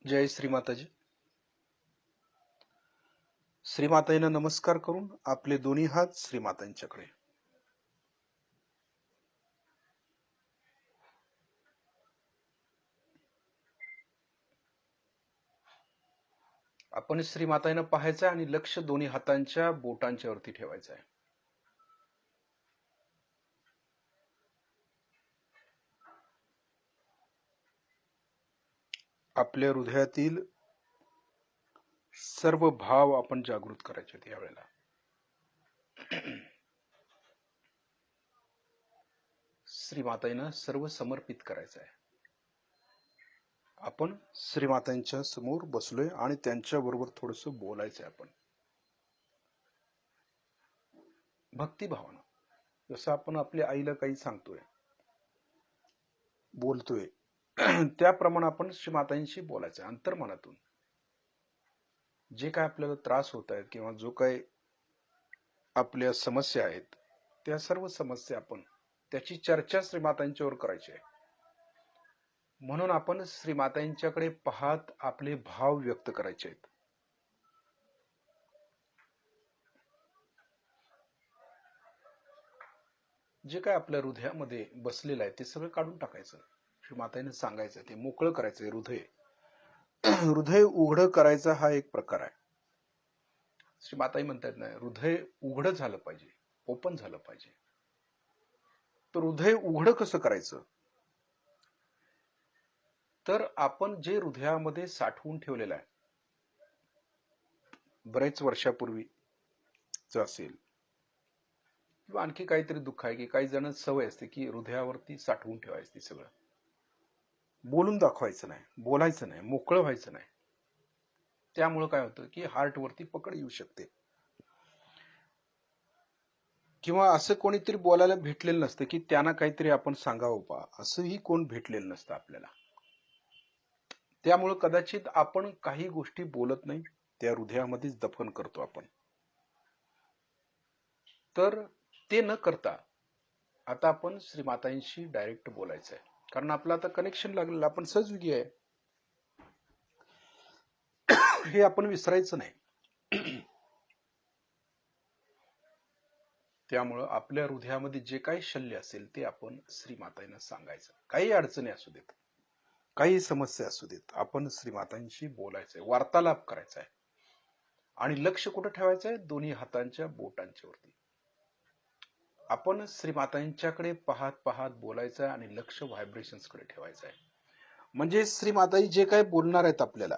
जय श्रीमाताजी. श्रीमाताईंना नमस्कार करून आपले दोन्ही हात श्रीमातांच्याकडे. आपण श्रीमाताईंना पाहायचं आणि लक्ष दोन्ही हातांच्या बोटांच्या वरती ठेवायचं आहे. आपल्या हृदयातील सर्व भाव आपण जागृत करायचे आहेत यावेळेला. श्रीमाताईंना सर्व समर्पित करायचं आहे. आपण श्रीमातांच्या समोर बसलोय आणि त्यांच्या बरोबर थोडस बोलायचंय आपण भक्तिभावानं. जसं आपण आपल्या आईला काही सांगतोय, बोलतोय, त्याप्रमाणे आपण श्रीमातांशी बोलायचं अंतर्मनातून. जे काय आपल्याला त्रास होत आहेत किंवा जो काय आपल्या समस्या आहेत त्या सर्व समस्या आपण त्याची चर्चा श्रीमातांच्यावर करायची आहे. म्हणून आपण श्रीमातांच्याकडे पाहत आपले भाव व्यक्त करायचे आहेत. जे काय आपल्या हृदयामध्ये बसलेलं आहे ते सगळं काढून टाकायचं. श्रीमातांना सांगायचं, ते मोकळं करायचंय. हृदय उघडं करायचा हा एक प्रकार आहे. श्रीमाताई म्हणतात ना, हृदय उघडं झालं पाहिजे, ओपन झालं पाहिजे. तर हृदय उघडं कसं करायचं? तर आपण जे हृदयामध्ये साठवून ठेवलेलं आहे, बरेच वर्षापूर्वीच असेल किंवा आणखी काहीतरी दुःख आहे, की काही जण सवय असते की हृदयावरती साठवून ठेवायचं, सगळं बोलून दाखवायचं नाही, बोलायचं नाही, मोकळं व्हायचं नाही. त्यामुळं काय होतं की हार्ट वरती पकड येऊ शकते. किंवा असं कोणीतरी बोलायला भेटलेलं नसतं की त्यांना काहीतरी आपण सांगावं बा, असंही कोण भेटलेलं नसतं आपल्याला. त्यामुळं कदाचित आपण काही गोष्टी बोलत नाही, त्या हृदयामध्येच दफन करतो आपण. तर ते न करता आता आपण श्रीमातांशी डायरेक्ट बोलायचं आहे, कारण आपलं आता कनेक्शन लागलेलं, आपण सहजयोगी आहे, हे आपण विसरायचं नाही. त्यामुळं आपल्या हृदयामध्ये जे काही शल्य असेल ते आपण श्रीमातांना सांगायचं. काही अडचणी असू देत, काही समस्या असू देत, आपण श्रीमातांशी बोलायचंय, वार्तालाप करायचा आहे. आणि लक्ष कुठं ठेवायचंय? दोन्ही हातांच्या बोटांच्या वरती. आपण श्रीमातांच्याकडे पाहत पाहत बोलायचं आणि लक्ष व्हायब्रेशन्स कडे ठेवायचं आहे. म्हणजे श्रीमाताई जे काय बोलणार आहेत आपल्याला,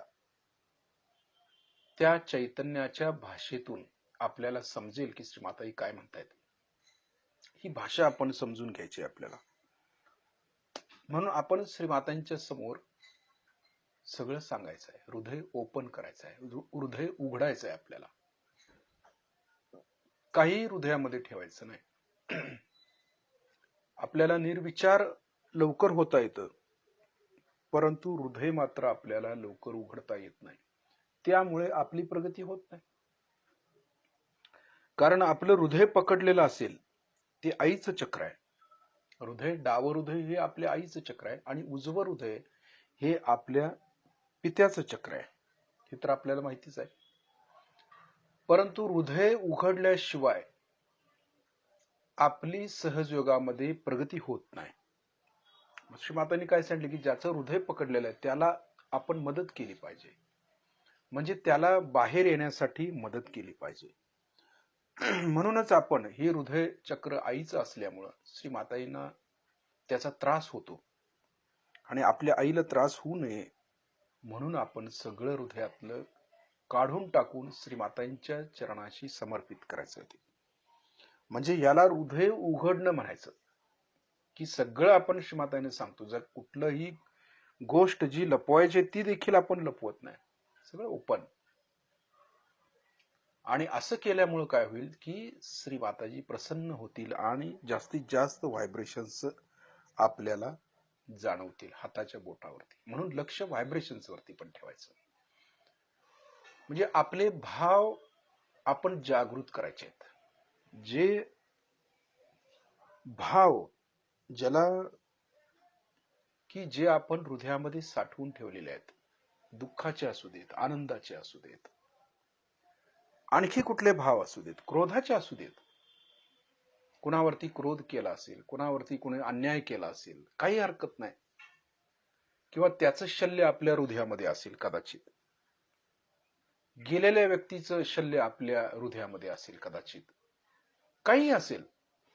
त्या चैतन्याच्या भाषेतून आपल्याला समजेल की श्रीमाताई काय म्हणतायत. ही भाषा आपण समजून घ्यायची आपल्याला. म्हणून आपण श्रीमातांच्या समोर सगळं सांगायचं आहे, हृदय ओपन करायचं आहे, हृदय उघडायचं आहे आपल्याला. काही हृदयामध्ये ठेवायचं नाही. आपल्याला निर्विचार लवकर होता येतं, परंतु हृदय मात्र आपल्याला लवकर उघडता येत नाही. त्यामुळे आपली प्रगती होत नाही. कारण आपलं हृदय पकडलेलं असेल, ते आईचं चक्र आहे. हृदय, डावं हृदय हे आपल्या आईचं चक्र आहे आणि उजवं हृदय हे आपल्या पित्याचं चक्र आहे. हे तर आपल्याला माहितीच आहे. परंतु हृदय उघडल्याशिवाय आपली सहजयोगामध्ये प्रगती होत नाही. श्रीमातांनी काय सांगितले की ज्याचं हृदय पकडलेलं आहे त्याला आपण मदत केली पाहिजे, म्हणजे त्याला बाहेर येण्यासाठी मदत केली पाहिजे. म्हणूनच आपण हे हृदय चक्र आईचं असल्यामुळं श्रीमाताईंना त्याचा त्रास होतो आणि आपल्या आईला त्रास होऊ नये म्हणून आपण सगळं हृदयातलं काढून टाकून श्रीमातांच्या चरणाशी समर्पित करायचं. म्हणजे याला हृदय उघडणं म्हणायचं, की सगळं आपण श्रीमातांना सांगतो. जर कुठलंही गोष्ट जी लपवायची ती देखील आपण लपवत नाही, सगळं ओपन. आणि असं केल्यामुळे काय होईल की श्रीमाताजी प्रसन्न होतील आणि जास्तीत जास्त व्हायब्रेशन्स आपल्याला जाणवतील हाताच्या बोटावरती. म्हणून लक्ष व्हायब्रेशन्स वरती पण ठेवायचं. म्हणजे आपले भाव आपण जागृत करायचे आहेत. जे भाव ज्याला की जे आपण हृदयामध्ये साठवून ठेवलेले आहेत, दुःखाचे असू देत, आनंदाचे असू देत, आणखी कुठले भाव असू देत, क्रोधाचे असू देत, कुणावरती क्रोध केला असेल, कुणावरती कुणी अन्याय केला असेल, काही हरकत नाही, किंवा त्याचं शल्य आपल्या हृदयामध्ये असेल, कदाचित गेलेल्या व्यक्तीचं शल्य आपल्या हृदयामध्ये असेल, कदाचित काही असेल,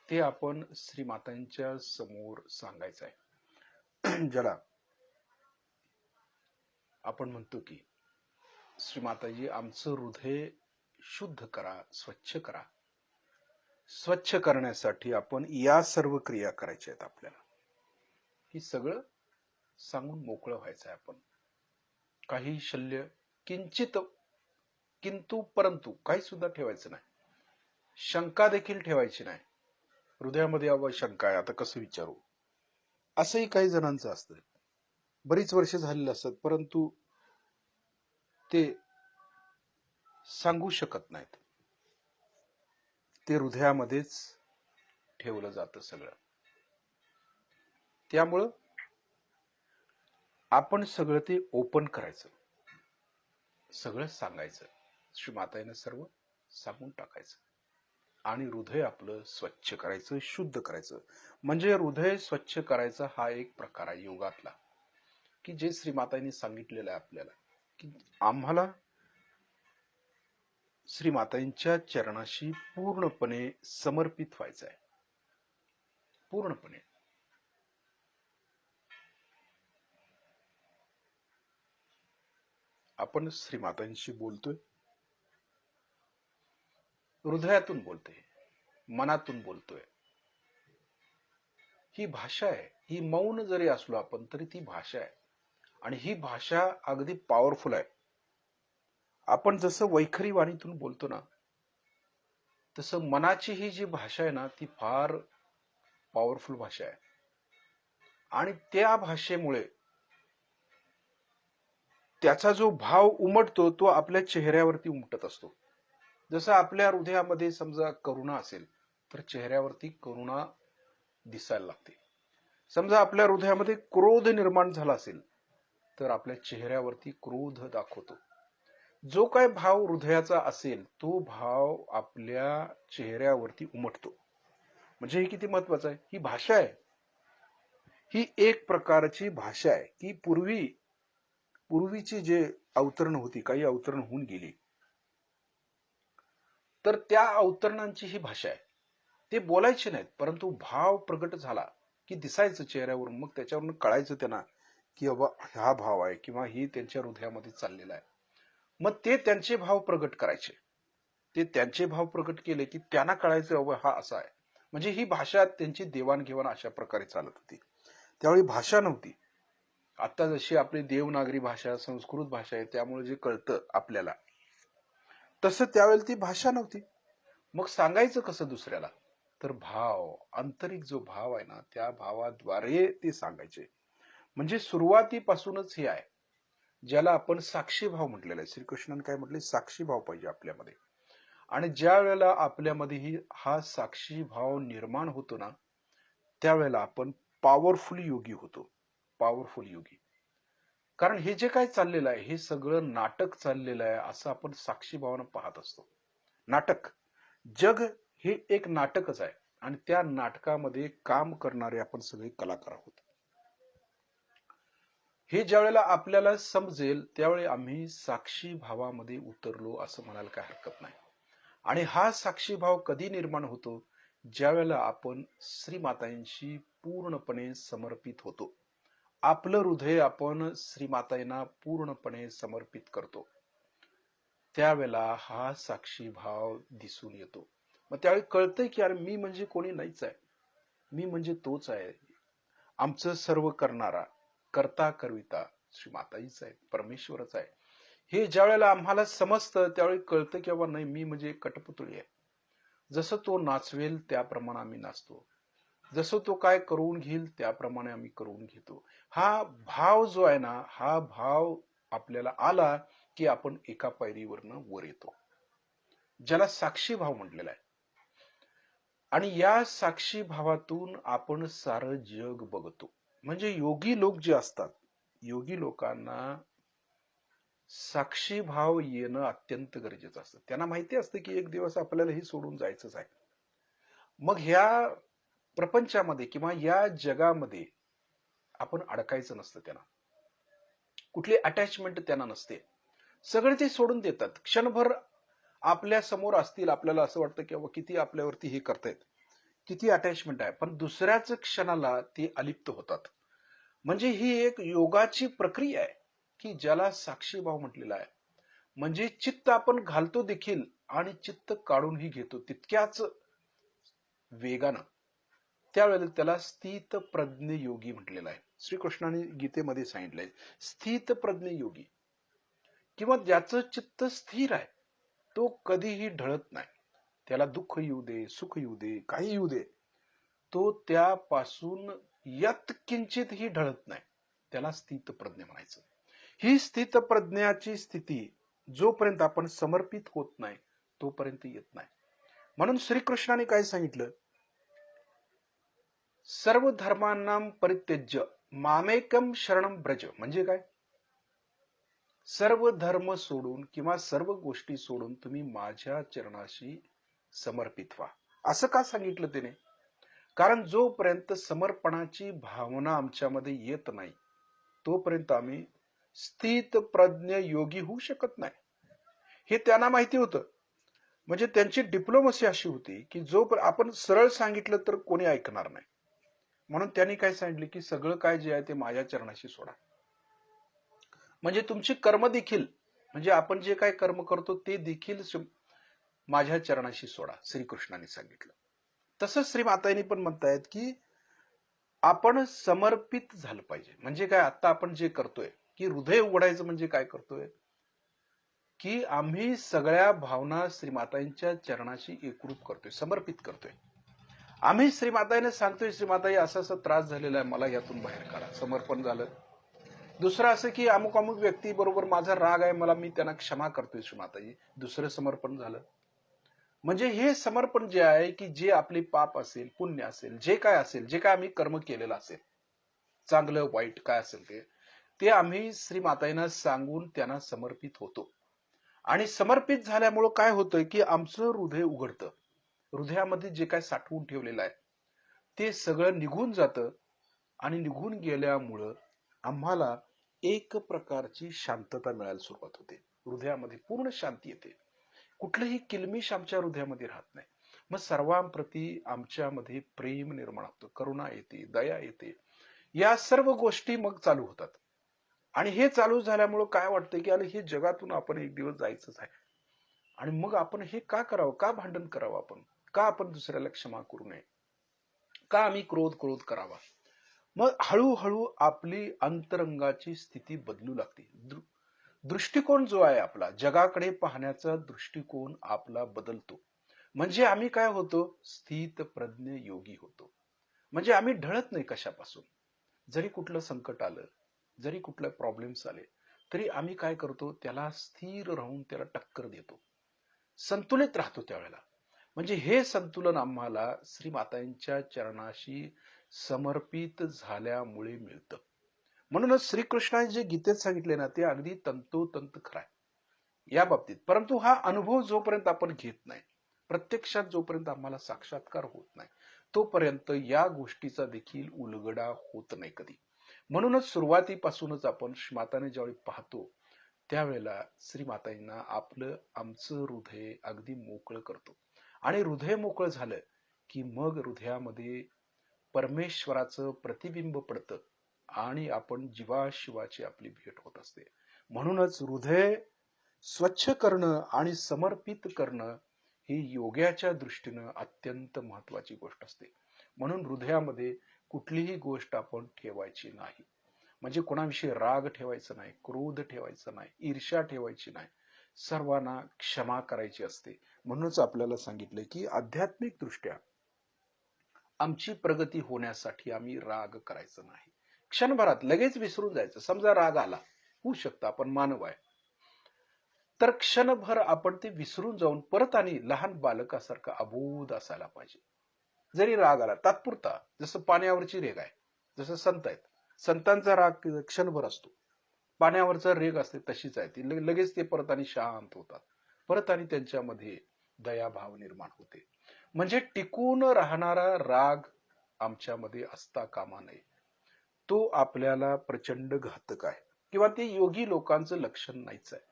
ते आपण श्रीमातांच्या समोर सांगायचं आहे. ज्याला आपण म्हणतो की श्रीमाताजी आमचं हृदय शुद्ध करा, स्वच्छ करा. स्वच्छ करण्यासाठी आपण या सर्व क्रिया करायच्या आहेत आपल्याला. ही सगळं सांगून मोकळं व्हायचं आहे आपण. काही शल्य किंचित किंतु परंतु काही सुद्धा ठेवायचं नाही. शंका देखील ठेवायची नाही. हृदयामध्ये शंका आहे, आता कसं विचारू, असंही काही जणांचं असतं. बरीच वर्ष झालेली असतात, परंतु ते सांगू शकत नाहीत. ते हृदयामध्येच ठेवलं जातं सगळं. त्यामुळं आपण सगळं ते ओपन करायचं, सगळं सांगायचं. श्रीमाताईनं सर्व सांगून टाकायचं आणि हृदय आपलं स्वच्छ करायचं, शुद्ध करायचं. म्हणजे हृदय स्वच्छ करायचा हा एक प्रकार आहे योगातला, की जे श्रीमाताईंनी सांगितलेलं आहे आपल्याला, की आम्हाला श्रीमाताईंच्या चरणाशी पूर्णपणे समर्पित व्हायचं आहे. पूर्णपणे. आपण श्रीमातांशी बोलतोय, हृदयातून बोलतोय, मनातून बोलतोय. ही भाषा आहे. ही मौन जरी असलो आपण तरी ती भाषा आहे, आणि ही भाषा अगदी पॉवरफुल आहे. आपण जसं वैखरी वाणीतून बोलतो ना, तसं मनाची ही जी भाषा आहे ना, ती फार पॉवरफुल भाषा आहे. आणि त्या भाषेमुळे त्याचा जो भाव उमटतो तो आपल्या चेहऱ्यावरती उमटत असतो. जसं आपल्या हृदयामध्ये समजा करुणा असेल तर चेहऱ्यावरती करुणा दिसायला लागते. समजा आपल्या हृदयामध्ये क्रोध निर्माण झाला असेल तर आपल्या चेहऱ्यावरती क्रोध दाखवतो. जो काय भाव हृदयाचा असेल तो भाव आपल्या चेहऱ्यावरती उमटतो. म्हणजे हे किती महत्वाचं आहे. ही भाषा आहे. ही एक प्रकारची भाषा आहे की पूर्वीची जे अवतरण होती, काही अवतरण होऊन गेली, तर त्या अवतरणांची ही भाषा आहे. ते बोलायचे नाहीत, परंतु भाव प्रगट झाला की दिसायचं चेहऱ्यावरून. मग त्याच्यावरून कळायचं त्यांना की बाबा हा भाव आहे किंवा ही त्यांच्या हृदयामध्ये चाललेला आहे. मग ते त्यांचे भाव प्रगट करायचे. ते त्यांचे भाव प्रगट केले की त्यांना कळायचं बाबा हा असा आहे. म्हणजे ही भाषा त्यांची देवाणघेवाण अशा प्रकारे चालत होती. त्यावेळी भाषा नव्हती. आता जशी आपली देवनागरी भाषा, संस्कृत भाषा आहे, त्यामुळे जे कळतं आपल्याला, तसं त्यावेळेला ती भाषा नव्हती. मग सांगायचं कसं दुसऱ्याला, तर भाव, आंतरिक जो भाव आहे ना, त्या भावाद्वारे ते सांगायचे. म्हणजे सुरुवातीपासूनच हे आहे, ज्याला आपण साक्षी भाव म्हटलेला आहे. श्रीकृष्णाने काय म्हटले, साक्षी भाव पाहिजे आपल्यामध्ये. आणि ज्या वेळेला आपल्यामध्ये हा साक्षी भाव निर्माण होतो ना, त्यावेळेला आपण पॉवरफुल योगी होतो. पॉवरफुल योगी. कारण हे जे काय चाललेलं आहे हे सगळं नाटक चाललेलं आहे असं आपण साक्षी भावानं पाहत असतो. नाटक, जग हे एक नाटकच आहे, आणि त्या नाटकामध्ये काम करणारे आपण सगळे कलाकार आहोत. हे ज्या वेळेला आपल्याला समजेल त्यावेळी आम्ही साक्षी भावामध्ये उतरलो असं म्हणायला काय हरकत नाही. आणि हा साक्षी भाव कधी निर्माण होतो, ज्या वेळेला आपण श्रीमातांशी पूर्णपणे समर्पित होतो. आपलं हृदय आपण श्रीमातांना पूर्णपणे समर्पित करतो, त्यावेळेला हा साक्षी भाव दिसून येतो. मग त्यावेळी कळतंय की अरे मी म्हणजे कोणी नाहीच आहे, मी म्हणजे तोच आहे. आमचं सर्व करणारा, करता करविता श्रीमाताईच आहे, परमेश्वरच आहे. हे ज्या वेळेला आम्हाला समजतं त्यावेळी कळतं की बाबा नाही, मी म्हणजे कठपुतळी आहे. जसं तो नाचवेल त्याप्रमाणे आम्ही नाचतो, जसं तो काय करून घेईल त्याप्रमाणे आम्ही करून घेतो. हा भाव जो आहे ना, हा भाव आपल्याला आला की आपण एका पायरीवरनं वर येतो, ज्याला साक्षी भाव म्हटलेला आहे. आणि या साक्षी भावातून आपण सारं जग बघतो. म्हणजे योगी लोक जे असतात, योगी लोकांना साक्षी भाव येणं अत्यंत गरजेचं असतं. त्यांना माहिती असतं की एक दिवस आपल्याला ही सोडून जायचंच आहे. मग ह्या प्रपंचामध्ये किंवा या जगामध्ये आपण अडकायचं नसतं. त्यांना कुठली अटॅचमेंट त्यांना नसते. सगळे ते सोडून देतात. क्षणभर आपल्या समोर असतील, आपल्याला असं वाटतं की किती आपल्यावरती हे करतायत, किती अटॅचमेंट आहे, पण दुसऱ्याच क्षणाला ते अलिप्त होतात. म्हणजे ही एक योगाची प्रक्रिया आहे की ज्याला साक्षीभाव म्हटलेला आहे. म्हणजे चित्त आपण घालतो देखील आणि चित्त काढूनही घेतो तितक्याच वेगानं. त्यावेळेला त्याला स्थित प्रज्ञ योगी म्हटलेलं आहे. श्रीकृष्णाने गीतेमध्ये सांगितलंय स्थित प्रज्ञ योगी, किंवा ज्याचं चित्त स्थिर आहे तो कधीही ढळत नाही. त्याला दुःख येऊ दे, सुख येऊ दे, काही येऊ दे, तो त्यापासून यत्किंचितही ढळत नाही. त्याला स्थित प्रज्ञ म्हणायचं. ही स्थित प्रज्ञाची स्थिती जोपर्यंत आपण समर्पित होत नाही तोपर्यंत येत नाही. म्हणून श्रीकृष्णाने काय सांगितलं, सर्व धर्मांना परित्यज्य मामेकम शरणम ब्रज. म्हणजे काय, सर्व धर्म सोडून किंवा सर्व गोष्टी सोडून तुम्ही माझ्या चरणाशी समर्पित व्हा. असं का सांगितलं त्याने? कारण जोपर्यंत समर्पणाची भावना आमच्यामध्ये येत नाही तोपर्यंत आम्ही स्थित प्रज्ञ योगी होऊ शकत नाही. हे त्यांना माहिती होतं. म्हणजे त्यांची डिप्लोमसी अशी होती की जो आपण सरळ सांगितलं तर कोणी ऐकणार नाही. म्हणून त्यांनी काय सांगितले की सगळं काय जे आहे ते माझ्या चरणाशी सोडा. म्हणजे तुमची कर्म देखील, म्हणजे आपण जे काय कर्म करतो ते देखील माझ्या चरणाशी सोडा, श्रीकृष्णाने सांगितलं. तसंच श्री माताईंनी पण म्हणतायत की आपण समर्पित झालं पाहिजे. म्हणजे काय, आता आपण जे करतोय की हृदय उघडायचं, म्हणजे काय करतोय की आम्ही सगळ्या भावना श्रीमाताईंच्या चरणाशी एकरूप करतोय, समर्पित करतोय. आम्ही श्रीमाताईने सांगतोय श्रीमाताई असं असं त्रास झालेला आहे, मला यातून बाहेर काढा. समर्पण झालं. दुसरं असं की अमुक अमुक व्यक्ती बरोबर माझा राग आहे, मी त्यांना क्षमा करतोय श्रीमाताई. दुसरं समर्पण झालं. म्हणजे हे समर्पण जे आहे की जे आपले पाप असेल, पुण्य असेल, जे काय असेल, जे काय आम्ही कर्म केलेलं असेल, चांगलं वाईट काय असेल ते आम्ही श्रीमाताईंना सांगून त्यांना समर्पित होतो. आणि समर्पित झाल्यामुळं काय होतंय की आमचं हृदय उघडतं. हृदयामध्ये जे काय साठवून ठेवलेलं आहे ते सगळं निघून जातं. आणि निघून गेल्यामुळं आम्हाला एक प्रकारची शांतता मिळायला सुरुवात होते. हृदयामध्ये पूर्ण शांती येते. कुठलंही किलमिश आमच्या हृदयामध्ये राहत नाही. मग सर्वांप्रती आमच्यामध्ये प्रेम निर्माण होतं, करुणा येते, दया येते. या सर्व गोष्टी मग चालू होतात. आणि हे चालू झाल्यामुळं काय वाटतं की अरे हे जगातून आपण एक दिवस जायचंच आहे. आणि मग आपण हे का करावं, का भांडण करावं, आपण दुसऱ्याला क्षमा करू नये, का आम्ही क्रोध करावा. मग हळूहळू आपली अंतरंगाची स्थिती बदलू लागते. दृष्टिकोन जो आहे आपला, जगाकडे पाहण्याचा दृष्टिकोन आपला बदलतो. म्हणजे आम्ही काय होतो, स्थित प्रज्ञ योगी होतो. म्हणजे आम्ही ढळत नाही कशापासून. जरी कुठलं संकट आलं, जरी कुठले प्रॉब्लेम्स आले, तरी आम्ही काय करतो, त्याला स्थिर राहून त्याला टक्कर देतो, संतुलित राहतो त्यावेळेला. म्हणजे हे संतुलन आम्हाला श्रीमातांच्या चरणाशी समर्पित झाल्यामुळे मिळतं. म्हणूनच श्रीकृष्णाने जे गीतेत सांगितले ना ते अगदी तंतोतंत खरं आहे या बाबतीत. परंतु हा अनुभव जोपर्यंत आपण घेत नाही, प्रत्यक्षात जोपर्यंत आम्हाला साक्षात्कार होत नाही तोपर्यंत या गोष्टीचा देखील उलगडा होत नाही कधी. म्हणूनच सुरुवातीपासूनच आपण श्रीमाताने ज्यावेळी पाहतो त्यावेळेला श्रीमाताईंना आमचं हृदय अगदी मोकळं करतो. आणि हृदय मोकळं झालं की मग हृदयामध्ये परमेश्वराचं प्रतिबिंब पडतं आणि आपण जीवाशिवाची आपली भेट होत असते. म्हणूनच हृदय स्वच्छ करणं आणि समर्पित करणं ही योगाच्या दृष्टीनं अत्यंत महत्वाची गोष्ट असते. म्हणून हृदयामध्ये कुठलीही गोष्ट आपण ठेवायची नाही. म्हणजे कोणाविषयी राग ठेवायचा नाही, क्रोध ठेवायचा नाही, ईर्ष्या ठेवायची नाही, सर्वांना क्षमा करायची असते. म्हणूनच आपल्याला सांगितले की आध्यात्मिक दृष्ट्या आमची प्रगती होण्यासाठी आम्ही राग करायचं नाही. क्षणभरात लगेच विसरून जायचं. समजा राग आला, होऊ शकतं, आपण मानव आहे, तर क्षणभर आपण ते विसरून जाऊन परत आणि लहान बालकासारखं अबोध असायला पाहिजे. जरी राग आला तात्पुरता, जसं पाण्यावरची रेघ आहे, जसं संत आहेत, संतांचा राग क्षणभर असतो, पाण्यावरचा रेग असते तशीच आहे ती, लगेच ते परत आणि शांत होतात, परत आणि त्यांच्यामध्ये दयाभाव निर्माण होते. म्हणजे टिकून राहणारा राग आमच्यामध्ये असता कामा नये. तो आपल्याला प्रचंड घातक आहे किंवा ते योगी लोकांचं लक्षण नाहीच आहे.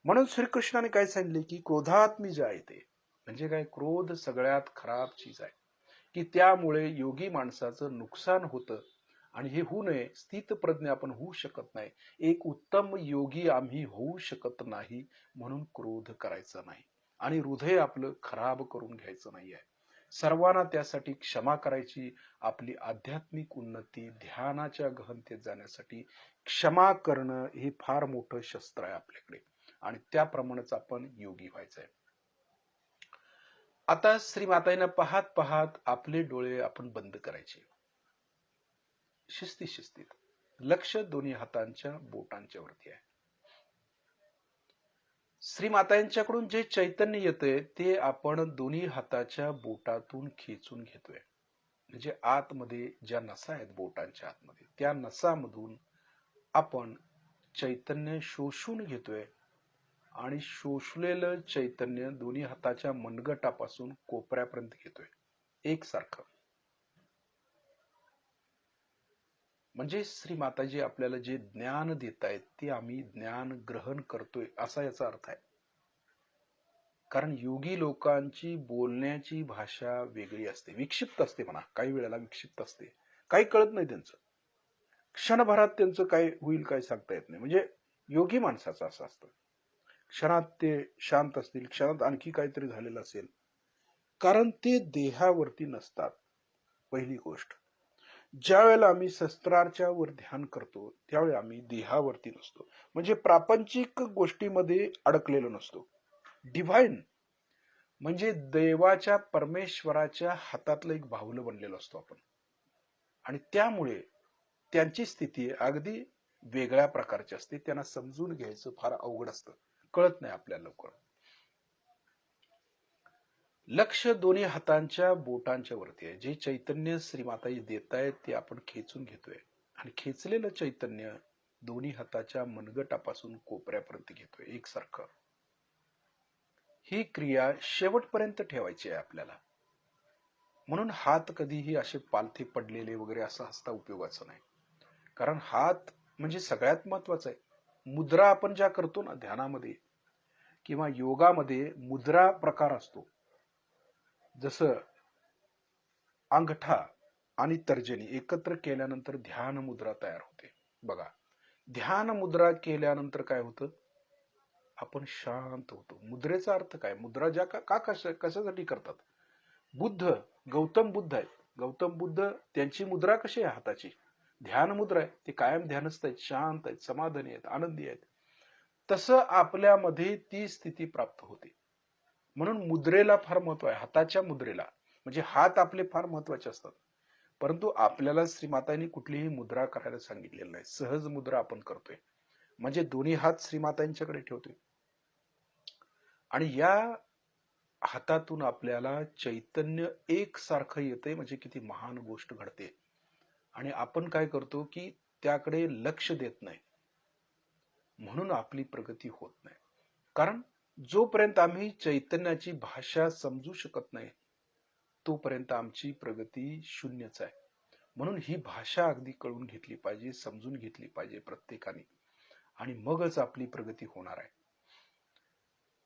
म्हणून श्रीकृष्णाने काय सांगितले की क्रोधात मी जायते, म्हणजे काय, क्रोध सगळ्यात खराब चीज आहे की त्यामुळे योगी माणसाचं नुकसान होतं. आणि हे होऊ नये, स्थितप्रज्ञ आपण होऊ शकत नाही, एक उत्तम योगी आम्ही होऊ शकत नाही, म्हणून क्रोध करायचा नाही आणि हृदय आपलं खराब करून घ्यायचं नाही आहे. सर्वांना त्यासाठी क्षमा करायची. आपली आध्यात्मिक उन्नती ध्यानाच्या गहनतेत जाण्यासाठी क्षमा करणं हे फार मोठं शस्त्र आहे आपल्याकडे आणि त्याप्रमाणेच आपण योगी व्हायचंय. आता श्रीमाताईंना पाहत पाहत आपले डोळे आपण बंद करायचे. शिस्तीत लक्ष दोन्ही हातांच्या बोटांच्या वरती आहे. श्रीमातांच्याकडून जे चैतन्य येतंय ते आपण दोन्ही हाताच्या बोटातून खेचून घेतोय. म्हणजे आतमध्ये ज्या नसा आहेत बोटांच्या आतमध्ये, त्या नसामधून आपण चैतन्य शोषून घेतोय आणि शोषलेलं चैतन्य दोन्ही हाताच्या मनगटापासून कोपऱ्यापर्यंत घेतोय एकसारखं. म्हणजे श्री माताजी आपल्याला जे ज्ञान देत आहेत ते आम्ही ज्ञान ग्रहण करतोय असा याचा अर्थ आहे. कारण योगी लोकांची बोलण्याची भाषा वेगळी असते, विक्षिप्त असते म्हणा, काही वेळेला विक्षिप्त असते, काही कळत नाही त्यांचं, क्षणभरात त्यांचं काय होईल काय सांगता येत नाही. म्हणजे योगी माणसाचं असं असतं, क्षणात ते शांत असतील, क्षणात आणखी काहीतरी झालेलं असेल, कारण ते देहावरती नसतात. पहिली गोष्ट, ज्या वेळेला आम्ही शस्त्राच्या वर ध्यान करतो त्यावेळी आम्ही देहावरती नसतो, म्हणजे प्रापंचिक गोष्टीमध्ये अडकलेलो नसतो. डिव्हाइन म्हणजे देवाच्या परमेश्वराच्या हातातलं एक बाहुलं बनलेलो असतो आपण, आणि त्यामुळे त्यांची स्थिती अगदी वेगळ्या प्रकारची असते. त्यांना समजून घ्यायचं फार अवघड असतं, कळत नाही आपल्याला लवकर. लक्ष दोन्ही हातांच्या बोटांच्या वरती आहे. जे चैतन्य श्रीमाताजी देत आहेत ते आपण खेचून घेतोय आणि खेचलेलं चैतन्य दोन्ही हाताच्या मनगटापासून कोपऱ्यापर्यंत घेतोय एकसारखं. ही क्रिया शेवटपर्यंत ठेवायची आहे आपल्याला. म्हणून हात कधीही असे पालथे पडलेले वगैरे असं असता उपयोगाचं नाही, कारण हात म्हणजे सगळ्यात महत्वाचं आहे. मुद्रा आपण ज्या करतो ना ध्यानामध्ये किंवा योगामध्ये, मुद्रा प्रकार असतो. जसं अंगठा आणि तर्जनी एकत्र केल्यानंतर ध्यान मुद्रा तयार होते. बघा, ध्यान मुद्रा केल्यानंतर काय होतं, आपण शांत होतो. मुद्रेचा अर्थ काय, मुद्रा ज्या कशासाठी करतात, बुद्ध, गौतम बुद्ध आहेत, गौतम बुद्ध त्यांची मुद्रा कशी आहे, हाताची ध्यान मुद्रा आहे. ते कायम ध्यानस्थ आहेत, शांत आहेत, समाधानी आहेत, आनंदी आहेत. तसं आपल्यामध्ये ती स्थिती प्राप्त होते. म्हणून मुद्रेला फार महत्व आहे, हाताच्या मुद्रेला. म्हणजे हात आपले फार महत्वाचे असतात, परंतु आपल्याला श्रीमातांनी कुठलीही मुद्रा करायला सांगितलेली नाही. सहज मुद्रा आपण करतोय, म्हणजे दोन्ही हात श्रीमातांच्याकडे ठेवतोय आणि या हातातून आपल्याला चैतन्य एकसारखं येते. म्हणजे किती महान गोष्ट घडते. आणि आपण काय करतो की त्याकडे लक्ष देत नाही, म्हणून आपली प्रगती होत नाही. कारण जोपर्यंत आम्ही चैतन्याची भाषा समजू शकत नाही तोपर्यंत आमची प्रगती शून्यच आहे. म्हणून ही भाषा अगदी कळून घेतली पाहिजे, समजून घेतली पाहिजे प्रत्येकाने, आणि मगच आपली प्रगती होणार आहे.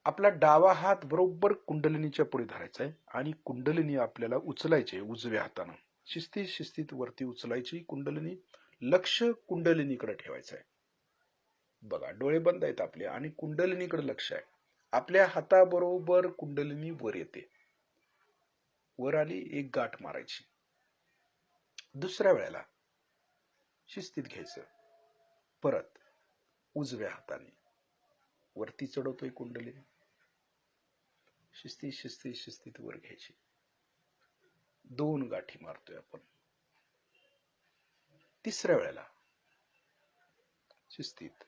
आपला डावा हात बरोबर कुंडलिनीच्या पुढे धरायचा आहे आणि कुंडलिनी आपल्याला उचलायची आहे उजव्या हातानं. शिस्तीत वरती उचलायची कुंडलिनी, लक्ष कुंडलिनीकडे ठेवायचं आहे. बघा, डोळे बंद आहेत आपले आणि कुंडलिनीकडे लक्ष आहे. आपल्या हाताबरोबर कुंडलिनी वर येते, वर आली, एक गाठ मारायची. दुसऱ्या वेळेला शिस्तीत घ्यायचं, परत उजव्या हाताने वरती चढवतोय कुंडलिनी, शिस्तीत वर घ्यायची. 2 गाठी मारतोय आपण. तिसऱ्या वेळेला शिस्तीत.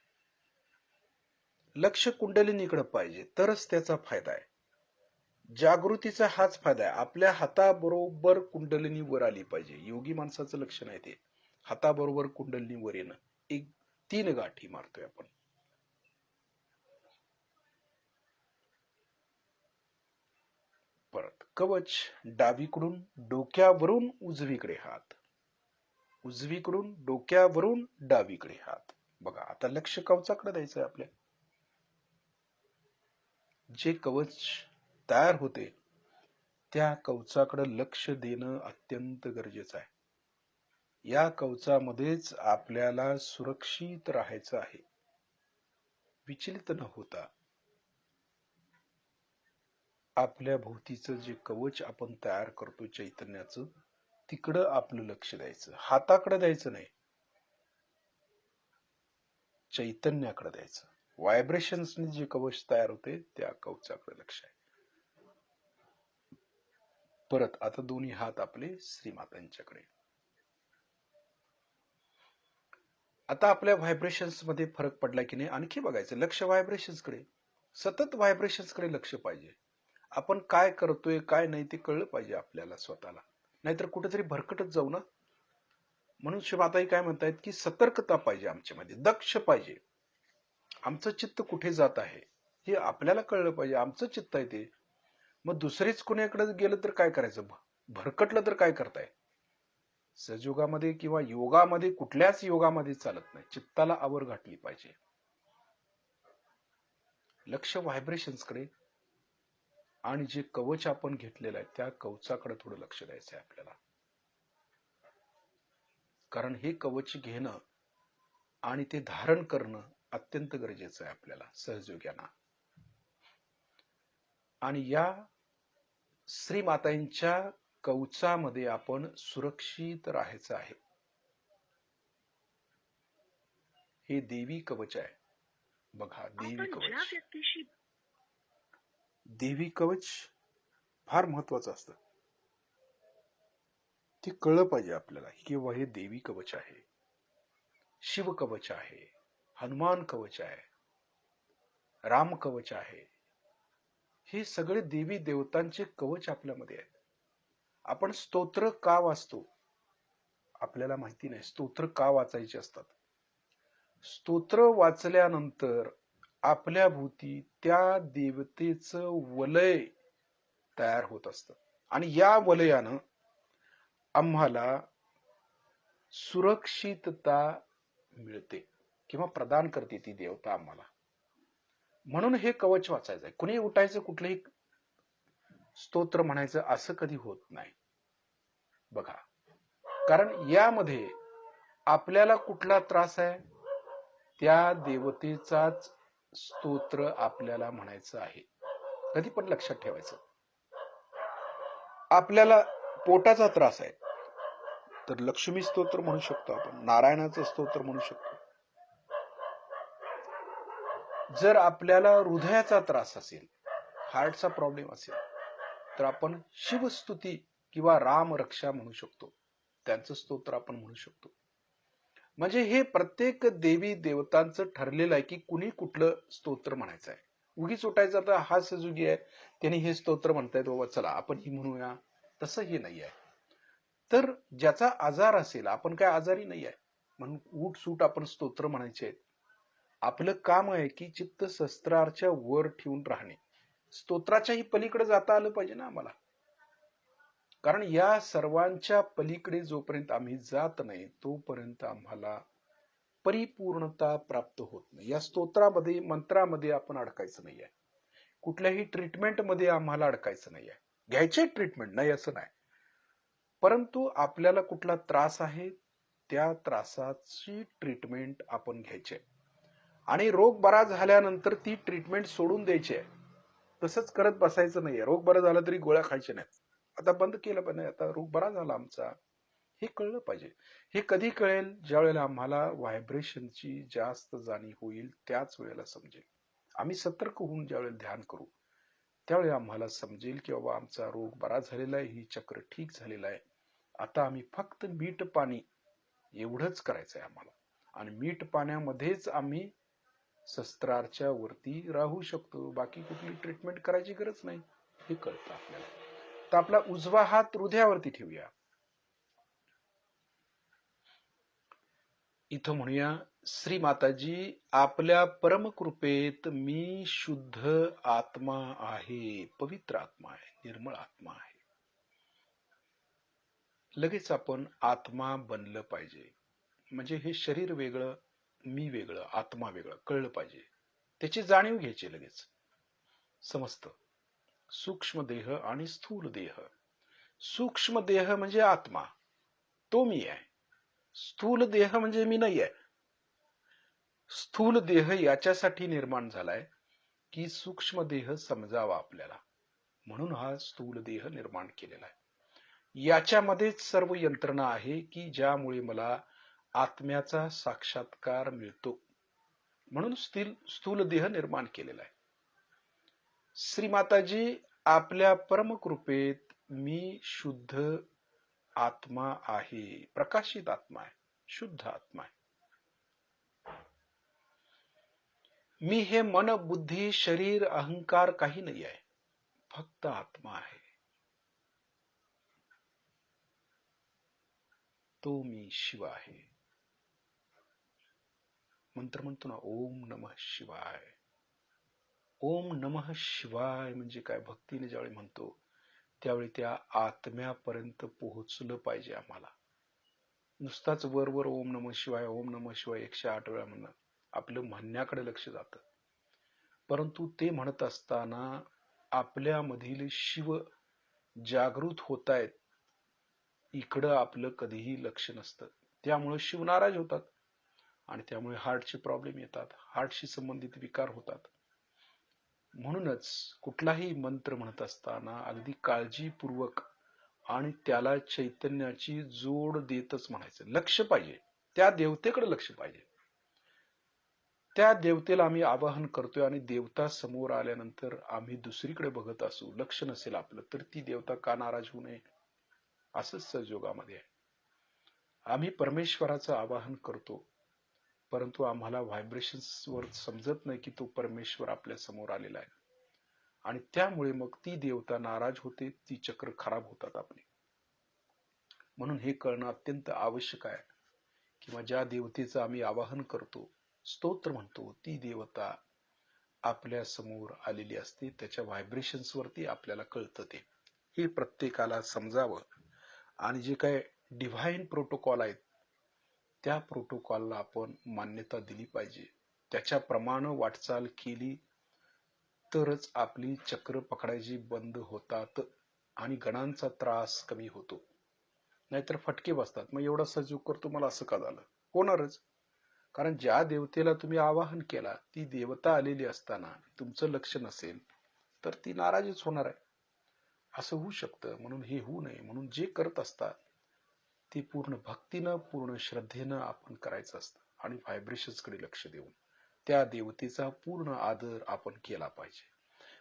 लक्ष कुंडलिनीकडे पाहिजे, तरच त्याचा फायदा आहे. जागृतीचा हाच फायदा आहे. आपल्या हाताबरोबर कुंडलिनी वर आली पाहिजे. योगी माणसाचं लक्षण आहे ते, हाताबरोबर कुंडलिनी वर येणं, एक 3 गाठी मारतोय आपण. परत कवच डावीकडून डोक्यावरून उजवीकडे हात, उजवीकडून डोक्यावरून डावीकडे हात. बघा आता लक्ष कवचाकडे द्यायचंय आपल्या. जे कवच तयार होते त्या कवचाकडे लक्ष देणं अत्यंत गरजेचं आहे. या कवचामध्येच आपल्याला सुरक्षित राहायचं आहे, विचलित न होता. आपल्या भोवतीचं जे कवच आपण तयार करतो चैतन्याचं, तिकडं आपलं लक्ष द्यायचं, हाताकडे द्यायचं नाही, चैतन्याकडे द्यायचं. व्हायब्रेशन्सने जे कवच तयार होते त्या कवचाकडे लक्ष आहे. परत आता दोन्ही हात आपले श्रीमातांच्याकडे. आता आपल्या व्हायब्रेशन्स मध्ये फरक पडला की नाही आणखी बघायचं, लक्ष व्हायब्रेशन्स कडे, सतत व्हायब्रेशन्स कडे लक्ष पाहिजे. आपण काय करतोय काय नाही ते कळलं पाहिजे आपल्याला स्वतःला, नाहीतर कुठेतरी भरकटत जाऊ ना. म्हणून शिवमाताई काय म्हणतायत की सतर्कता पाहिजे आमच्यामध्ये, दक्ष पाहिजे. आमचं चित्त कुठे जात आहे हे आपल्याला कळलं पाहिजे, आमचं चित्त आहे ते. मग दुसरेच कुणाकडे गेलं तर काय करायचं, भरकटलं तर काय करताय. सजयोगामध्ये किंवा योगामध्ये कुठल्याच योगामध्ये चालत नाही, चित्ताला आवर घातली पाहिजे. लक्ष व्हायब्रेशन्स कडे आणि जे कवच आपण घेतलेलं आहे त्या कवचाकडे थोडं लक्ष द्यायचं आहे आपल्याला. कारण हे कवच घेणं आणि ते धारण करणं अत्यंत गरजेचं आहे आपल्याला सहजयोग्यांना. आणि या श्रीमातांच्या कवचामध्ये आपण सुरक्षित राहायचं आहे. हे देवी कवच आहे. बघा देवी कवच, देवी कवच फार महत्वाचं असतं, ते कळलं पाहिजे आपल्याला किंवा हे देवी कवच आहे, शिव कवच आहे, हनुमान कवच आहे, राम कवच आहे. हे सगळे देवी देवतांचे कवच आपल्यामध्ये आहेत. आपण स्तोत्र का वाचतो आपल्याला माहिती नाही, स्तोत्र का वाचायचे असतात. स्तोत्र वाचल्यानंतर आपल्या भोवती त्या देवतेचं वलय तयार होत असतं आणि या वलयानं आम्हाला सुरक्षितता मिळते किंवा प्रदान करते ती देवता आम्हाला. म्हणून हे कवच वाचायचं आहे. कुणी उठायचं कुठलंही स्तोत्र म्हणायचं असं कधी होत नाही. बघा, कारण यामध्ये आपल्याला कुठला त्रास आहे, त्या देवतेचाच स्तोत्र आपल्याला म्हणायचं आहे. कधी पण लक्षात ठेवायचं. आपल्याला पोटाचा त्रास आहे तर लक्ष्मी स्तोत्र म्हणू शकतो आपण, नारायणाचं स्तोत्र म्हणू शकतो. जर आपल्याला हृदयाचा त्रास असेल, हार्टचा प्रॉब्लेम असेल तर आपण शिवस्तुती किंवा राम रक्षा म्हणू शकतो, त्यांचं स्तोत्र आपण म्हणू शकतो. म्हणजे हे प्रत्येक देवी देवतांचं ठरलेलं आहे की कुणी कुठलं स्तोत्र म्हणायचं आहे. उगीच उठायचं तर हा सजुगी आहे त्यांनी हे स्तोत्र म्हणतायत बाबा चला आपण ही म्हणूया, तसं हे नाही आहे. तर ज्याचा आजार असेल, आपण काय आजारी नाही आहे म्हणून उठ सूट आपण स्तोत्र म्हणायचे आहेत. आपलं काम आहे की चित्त शस्त्राच्या वर ठेवून राहणे, स्तोत्राच्याही पलीकडे जाता आलं पाहिजे ना आम्हाला. कारण या सर्वांच्या पलीकडे जोपर्यंत आम्ही जात नाही तोपर्यंत आम्हाला परिपूर्णता प्राप्त होत नाही. या स्तोत्रामध्ये मंत्रामध्ये आपण अडकायचं नाही आहे, कुठल्याही ट्रीटमेंटमध्ये आम्हाला अडकायचं नाही आहे. घ्यायचे ट्रीटमेंट नाही असं नाही, परंतु आपल्याला कुठला त्रास आहे त्या त्रासाची ट्रीटमेंट आपण घ्यायची आणि रोग बरा झाल्यानंतर ती ट्रीटमेंट सोडून द्यायची आहे. तसंच करत बसायचं नाहीये. रोग बरा झाला तरी गोळ्या खायच्या नाहीत, आता बंद केलं पाहिजे, आता रोग बरा झाला आमचा, हे कळलं पाहिजे. हे कधी कळेल, ज्या वेळेला आम्हाला व्हायब्रेशनची जास्त जाणीव होईल त्याच वेळेला समजेल. आम्ही सतर्क होऊन ज्यावेळेला ध्यान करू त्यावेळी आम्हाला समजेल की बाबा आमचा रोग बरा झालेला आहे, ही चक्र ठीक झालेलं आहे. आता आम्ही फक्त मीठ पाणी एवढंच करायचं आहे आम्हाला, आणि मीठ पाण्यामध्येच आम्ही शस्त्राच्या वरती राहू शकतो, बाकी कुठली ट्रीटमेंट करायची गरज नाही, हे कळतं आपल्याला. तर आपला उजवा हात हृदयावरती ठेवूया. इथं म्हणूया श्री माताजी, आपल्या परमकृपेत मी शुद्ध आत्मा आहे, पवित्र आत्मा आहे, निर्मळ आत्मा आहे. लगेच आपण आत्मा बनलं पाहिजे. म्हणजे हे शरीर वेगळं, मी वेगळं, आत्मा वेगळं कळलं पाहिजे. त्याची जाणीव घ्यायची लगेच. समजतं. सूक्ष्म देह आणि स्थूल देह. सूक्ष्म देह म्हणजे आत्मा, तो मी आहे. स्थूल देह म्हणजे मी नाही आहे. स्थूल देह याच्यासाठी निर्माण झालाय की सूक्ष्म देह समजावा आपल्याला, म्हणून हा स्थूल देह निर्माण केलेला आहे. याच्यामध्येच सर्व यंत्रणा आहे की ज्यामुळे मला आत्म्याचा साक्षात्कार मिळतो, म्हणून स्थूल देह निर्माण केलेला आहे. श्रीमाताजी, आपल्या परमकृपेत मी शुद्ध आत्मा आहे, प्रकाशित आत्मा आहे, शुद्ध आत्मा आहे. मी हे मन, बुद्धी, शरीर, अहंकार काही नाही आहे, फक्त आत्मा आहे. तो मी शिव आहे. मंत्र म्हणतो ना, ओम नमः शिवाय. ओम नमः शिवाय म्हणजे काय? भक्तीने ज्यावेळी म्हणतो त्यावेळी त्या आत्म्यापर्यंत पोहोचलं पाहिजे आम्हाला. नुसताच वर ओम नमः शिवाय, ओम नमः शिवाय 108 वेळा म्हणणं आपलं म्हणण्याकडे लक्ष जातं. परंतु ते म्हणत असताना आपल्यामधील शिव जागृत होतायत, इकडं आपलं कधीही लक्ष नसतं. त्यामुळे शिव नाराज होतात आणि त्यामुळे हार्टचे प्रॉब्लेम येतात, हार्टशी संबंधित विकार होतात. म्हणूनच कुठलाही मंत्र म्हणत असताना अगदी काळजीपूर्वक आणि त्याला चैतन्याची जोड देतच म्हणायचं. लक्ष पाहिजे, त्या देवतेकडे लक्ष पाहिजे. त्या देवतेला आम्ही आवाहन करतोय आणि देवता समोर आल्यानंतर आम्ही दुसरीकडे बघत असू, लक्ष नसेल आपलं, तर ती देवता का नाराज होऊ नये? असंच सहयोगामध्ये आहे. आम्ही परमेश्वराचं आवाहन करतो, परंतु आम्हाला व्हायब्रेशन्सवर समजत नाही की तो परमेश्वर आपल्या समोर आलेला आहे, आणि त्यामुळे मग ती देवता नाराज होते, ती चक्र खराब होतात आपली. म्हणून हे कळणं अत्यंत आवश्यक आहे. किंवा ज्या देवतेचं आम्ही आवाहन करतो, स्तोत्र म्हणतो, ती देवता आपल्या समोर आलेली असते, त्याच्या व्हायब्रेशन्स वरती आपल्याला कळतं. ते हे प्रत्येकाला समजावं. आणि जे काय डिव्हाइन प्रोटोकॉल आहेत त्या प्रोटोकॉलला आपण मान्यता दिली पाहिजे. त्याच्याप्रमाणे वाटचाल केली तरच आपली चक्र पकडायची बंद होतात आणि गणांचा त्रास कमी होतो. नाहीतर फटके बसतात. मग एवढा सहयोग करतो, मला असं का झालं? होणारच. कारण ज्या देवतेला तुम्ही आवाहन केला, ती देवता आलेली असताना तुमचं लक्ष नसेल तर ती नाराजच होणार आहे. असं होऊ शकतं. म्हणून हे होऊ नये म्हणून जे करत असतात ते पूर्ण भक्तीनं, पूर्ण श्रद्धेनं आपण करायचं असतं आणि व्हायब्रेशन्स कडे लक्ष देऊन त्या देवतेचा पूर्ण आदर आपण केला पाहिजे.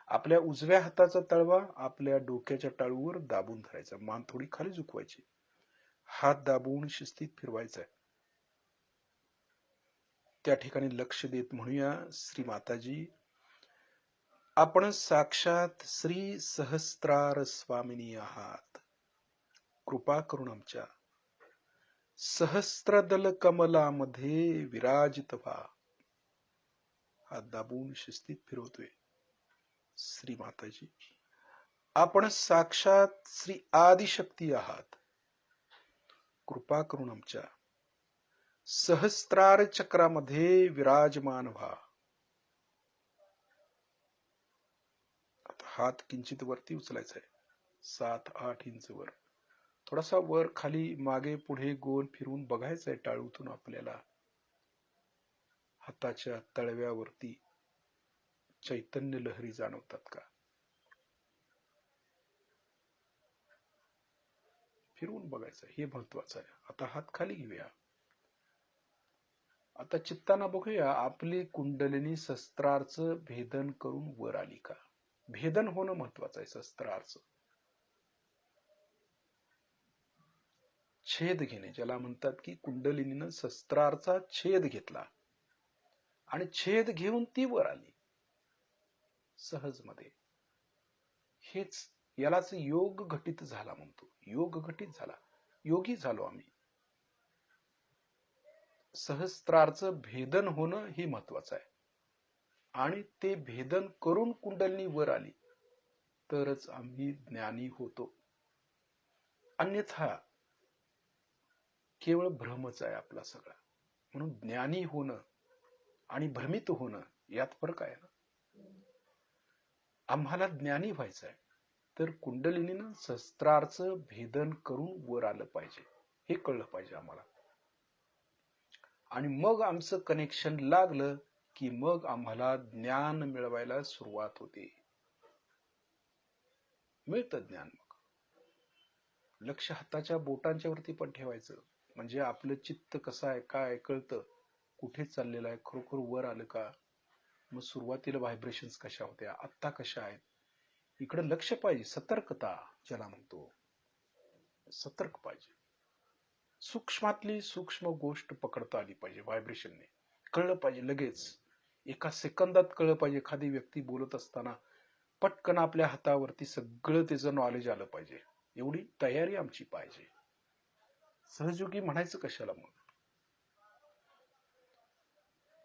आपल्या उजव्या हाताचा तळवा आपल्या डोक्याच्या टाळूवर दाबून धरायचा, मान थोडी खाली झुकवायची, हात दाबून शिस्तीत फिरवायचा. त्या ठिकाणी लक्ष देत म्हणूया, श्री माताजी, आपण साक्षात श्री सहस्त्रार स्वामिनी आहात. कृपा करून आमच्या सहस्त्रदल कमलामध्ये विराजित व्हा. हात दाबून शिस्तीत फिरवतोय. श्री माताजी, आपण साक्षात श्री आदिशक्ती आहात. कृपा करून आमच्या सहस्त्रार चक्रामध्ये विराजमान व्हा. आता हात किंचित वरती उचलायचा आहे, 7-8 इंच वर. थोडासा वर खाली मागे पुढे गोल फिरून बघायचंय टाळूतून आपल्याला. हाताच्या तळव्यावरती चैतन्य लहरी जाणवतात का? फिरवून बघायचं, हे महत्वाचं आहे. आता हात खाली घेऊया. आता चित्ताना बघूया, आपली कुंडलिनी शस्त्रार्च भेदन करून वर आली का? भेदन होणं महत्वाचं आहे. शस्त्रार्च छेद घेणे, ज्याला म्हणतात की कुंडलिनीनं शस्त्रार्चा छेद घेतला आणि छेद घेऊन ती वर आली सहज मध्ये. हेच यालाच योग घटित झाला म्हणतो. योग घटित झाला, योगी झालो आम्ही. सहस्त्रारचं भेदन होणं ही महत्वाचं आहे. आणि ते भेदन करून कुंडलिनी वर आली तरच आम्ही ज्ञानी होतो. अन्यथा केवळ भ्रमच आहे आपला सगळा. म्हणून ज्ञानी होणं आणि भ्रमित होणं यात फरक आहे ना. आम्हाला ज्ञानी व्हायचं आहे तर कुंडलिनीनं सहस्त्रारचं भेदन करून वर आलं पाहिजे, हे कळलं पाहिजे आम्हाला. आणि मग आमचं कनेक्शन लागलं की मग आम्हाला ज्ञान मिळवायला सुरुवात होते. मिळतं ज्ञान. मग लक्ष हाताच्या बोटांच्या वरती पण ठेवायचं, म्हणजे आपलं चित्त कसं आहे काय कळतं, कुठे चाललेलं आहे, खरोखर वर आलं का. मग सुरुवातीला व्हायब्रेशन्स कशा होत्या, आत्ता कशा आहेत, इकडे लक्ष पाहिजे. सतर्कता ज्याला म्हणतो, सतर्क पाहिजे. सूक्ष्मातली सूक्ष्म गोष्ट पकडता आली पाहिजे. व्हायब्रेशनने कळलं पाहिजे, लगेच एका सेकंदात कळलं पाहिजे. एखादी व्यक्ती बोलत असताना पटकन आपल्या हातावरती सगळं त्याचं नॉलेज आलं पाहिजे, एवढी तयारी आमची पाहिजे. सहयोगी म्हणायचं कशाला. मग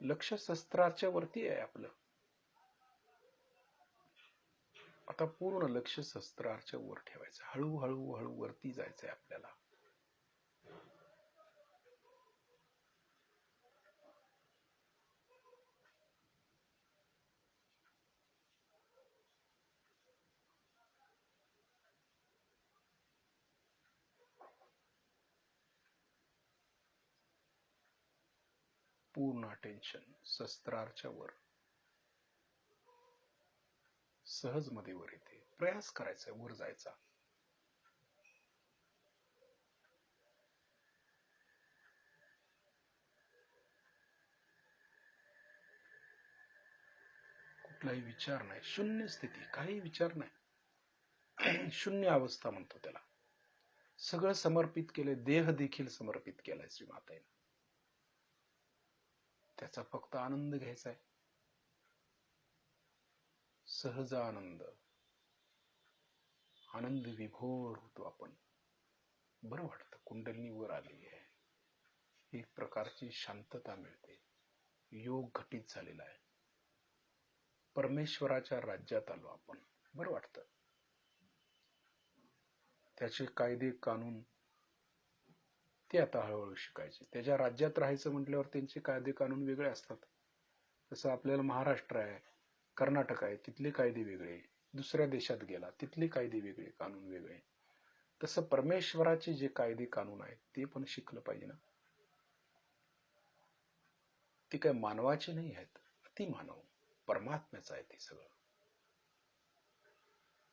लक्ष शस्त्राच्या वरती आहे आपलं. आता पूर्ण लक्ष शस्त्राच्या वर ठेवायचं, हळूहळू हळू वरती जायचंय आपल्याला. पूर्ण अटेन्शन शस्त्राच्या वर, सहज मध्ये वर येते. प्रयास करायचा वर जायचा. कुठलाही विचार नाही, शून्य स्थिती, काही विचार नाही. शून्य अवस्था म्हणतो त्याला. सगळं समर्पित केलंय, देह देखील समर्पित केलाय श्रीमातेने. त्याचा फक्त आनंद घ्यायचा आहे, सहज आनंद. आनंद विभोर होतो आपण. बरं वाटतं, कुंडलिनी वर आली आहे, एक प्रकारची शांतता मिळते, योग घटित झालेला आहे, परमेश्वराच्या राज्यात आलो आपण. बरं वाटतं. त्याचे कायदे कानून ते आता हळूहळू शिकायचे. त्याच्या राज्यात राहायचं म्हटल्यावर त्यांचे कायदे कानून वेगळे असतात. जसं आपल्याला महाराष्ट्र आहे, कर्नाटक आहे, तिथले कायदे वेगळे. दुसऱ्या देशात गेला तिथले कायदे वेगळे, कानून वेगळे. तसं परमेश्वराचे जे कायदे कानून आहेत ते पण शिकलं पाहिजे ना. ते काय मानवाचे नाही आहेत, ती मानव परमात्म्याचं आहे ते सगळं.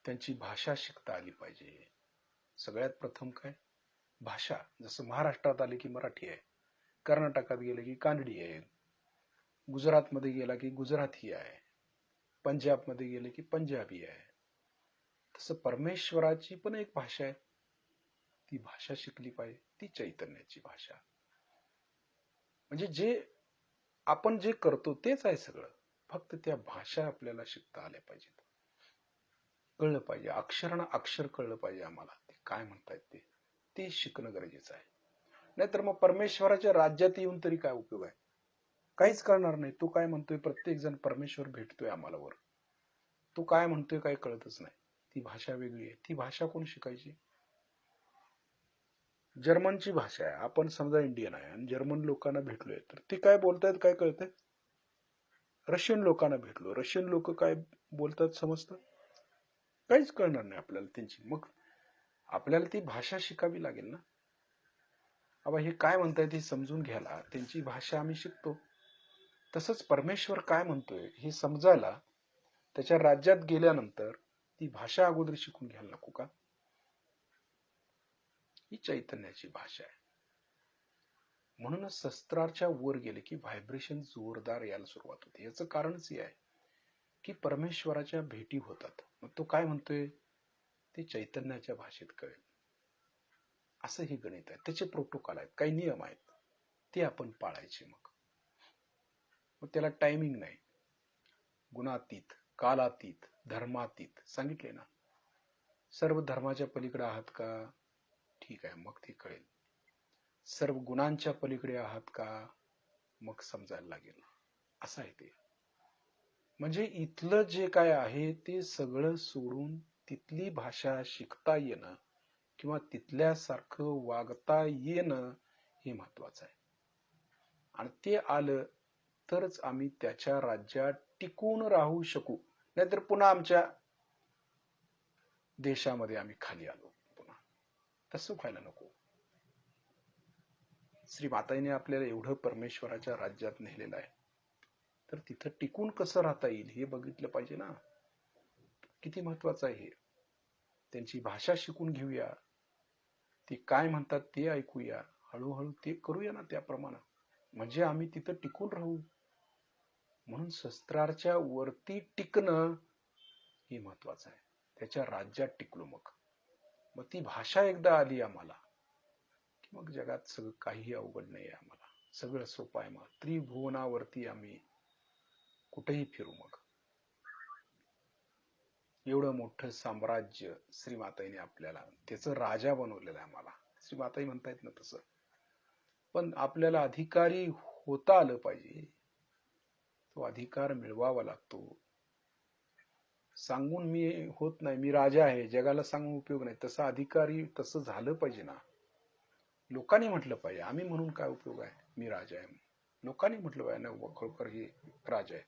त्यांची भाषा शिकता आली पाहिजे. सगळ्यात प्रथम काय, भाषा. जसं महाराष्ट्रात आले की मराठी आहे, कर्नाटकात गेले की कानडी आहे, गुजरातमध्ये गेला की गुजराती आहे, पंजाबमध्ये गेले की पंजाबी आहे. तसं परमेश्वराची पण एक भाषा आहे, ती भाषा शिकली पाहिजे. ती चैतन्याची भाषा. म्हणजे जे आपण जे करतो तेच आहे सगळं, फक्त त्या भाषा आपल्याला शिकता आल्या पाहिजेत. कळलं पाहिजे, अक्षरानं अक्षर कळलं पाहिजे आम्हाला, ते काय म्हणतायत ते शिकणं गरजेचं आहे. नाहीतर मग परमेश्वराच्या राज्यात येऊन तरी काय उपयोग आहे, काहीच कळणार नाही. तो काय म्हणतोय, प्रत्येक जण परमेश्वर भेटतोय आम्हाला वर, तो काय म्हणतोय काय कळतच नाही. ती भाषा वेगळी आहे, ती भाषा कोण शिकायची. जर्मनची भाषा आहे, आपण समजा इंडियन आहे आणि जर्मन लोकांना भेटलोय तर ते काय बोलतायत काय कळतंय. रशियन लोकांना भेटलो, रशियन लोक काय बोलतात समजतं, काहीच कळणार नाही आपल्याला त्यांची. मग आपल्याला ती भाषा शिकावी लागेल ना. बाबा हे काय म्हणतायत हे समजून घ्यायला त्यांची भाषा आम्ही शिकतो. तसंच परमेश्वर काय म्हणतोय हे समजायला त्याच्या राज्यात गेल्यानंतर ती भाषा अगोदर शिकून घ्यायला नको का. ही चैतन्याची भाषा आहे. म्हणूनच शस्त्राच्या वर गेले की व्हायब्रेशन जोरदार यायला सुरुवात होते. याचं कारणच हे आहे की परमेश्वराच्या भेटी होतात. मग तो काय म्हणतोय ते चैतन्याच्या भाषेत कळेल, असं हे गणित आहे. त्याचे प्रोटोकॉल आहेत, काही नियम आहेत, ते आपण पाळायचे. मग त्याला टायमिंग नाही. गुणातीत, कालातीत, धर्मातीत सांगितले ना. सर्व धर्माच्या पलीकडे आहात का, ठीक आहे, मग ते कळेल. सर्व गुणांच्या पलीकडे आहात का, मग समजायला लागेल. असं आहे ते. म्हणजे इथलं जे काय आहे ते सगळं सोडून तिथली भाषा शिकता येणं किंवा तिथल्यासारखं वागता येणं हे महत्वाचं आहे. आणि ते आलं तरच आम्ही त्याच्या राज्यात टिकून राहू शकू. नाहीतर पुन्हा आमच्या देशामध्ये आम्ही खाली आलो. पुन्हा तसं व्हायला नको. श्री माताईने आपल्याला एवढं परमेश्वराच्या राज्यात नेलेलं आहे, तर तिथं टिकून कसं राहता येईल हे बघितलं पाहिजे ना. किती महत्वाचं आहे हे. त्यांची भाषा शिकून घेऊया, ते काय म्हणतात ते ऐकूया, हळूहळू ते करूया ना त्याप्रमाणे, म्हणजे आम्ही तिथं टिकून राहू. म्हणून शस्त्राच्या वरती टिकणं हे महत्वाचं आहे. त्याच्या राज्यात टिकलो मग ती भाषा एकदा आली आम्हाला की मग जगात सगळं काही अवघड नाही आहे. आम्हाला सगळं सोपं आहे. मग त्रिभुवनावरती आम्ही कुठेही फिरू. मग एवढं मोठं साम्राज्य श्रीमाताईने आपल्याला त्याचं राजा बनवलेलं आहे आम्हाला. श्रीमाताई म्हणतायत ना तसं. पण आपल्याला अधिकारी होता आलं पाहिजे. तो अधिकार मिळवावा लागतो. सांगून मी होत नाही, मी राजा आहे, जगाला सांगून उपयोग नाही, तसा अधिकारी तसं झालं पाहिजे ना. लोकांनी म्हटलं पाहिजे. आम्ही म्हणून काय उपयोग आहे, मी राजा आहे. लोकांनी म्हटलं पाहिजे ना खरोखर हे राजा आहे,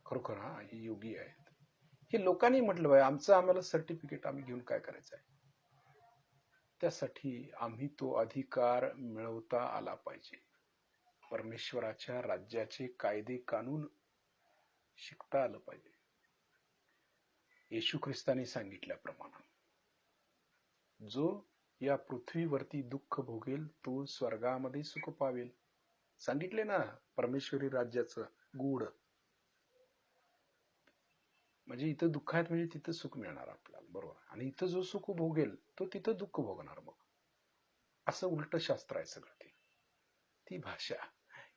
खरोखर हा ही योगी आहे, हे लोकांनी म्हटलं पाहिजे. आमचं आम्हाला सर्टिफिकेट आम्ही घेऊन काय करायचं आहे. त्यासाठी आम्ही तो अधिकार मिळवता आला पाहिजे. परमेश्वराच्या राज्याचे कायदे कानून शिकता आलं पाहिजे. येशू ख्रिस्ताने सांगितल्याप्रमाणे जो या पृथ्वीवरती दुःख भोगेल तो स्वर्गामध्ये सुख पावेल. सांगितले ना परमेश्वरी राज्याचं गूढ. म्हणजे इथं दुःख आहेत म्हणजे तिथं सुख मिळणार आपल्याला, बरोबर. आणि इथं जो सुख भोगेल तो तिथं दुःख भोगणार. मग असं उलट शास्त्र आहे सगळं ते. ती भाषा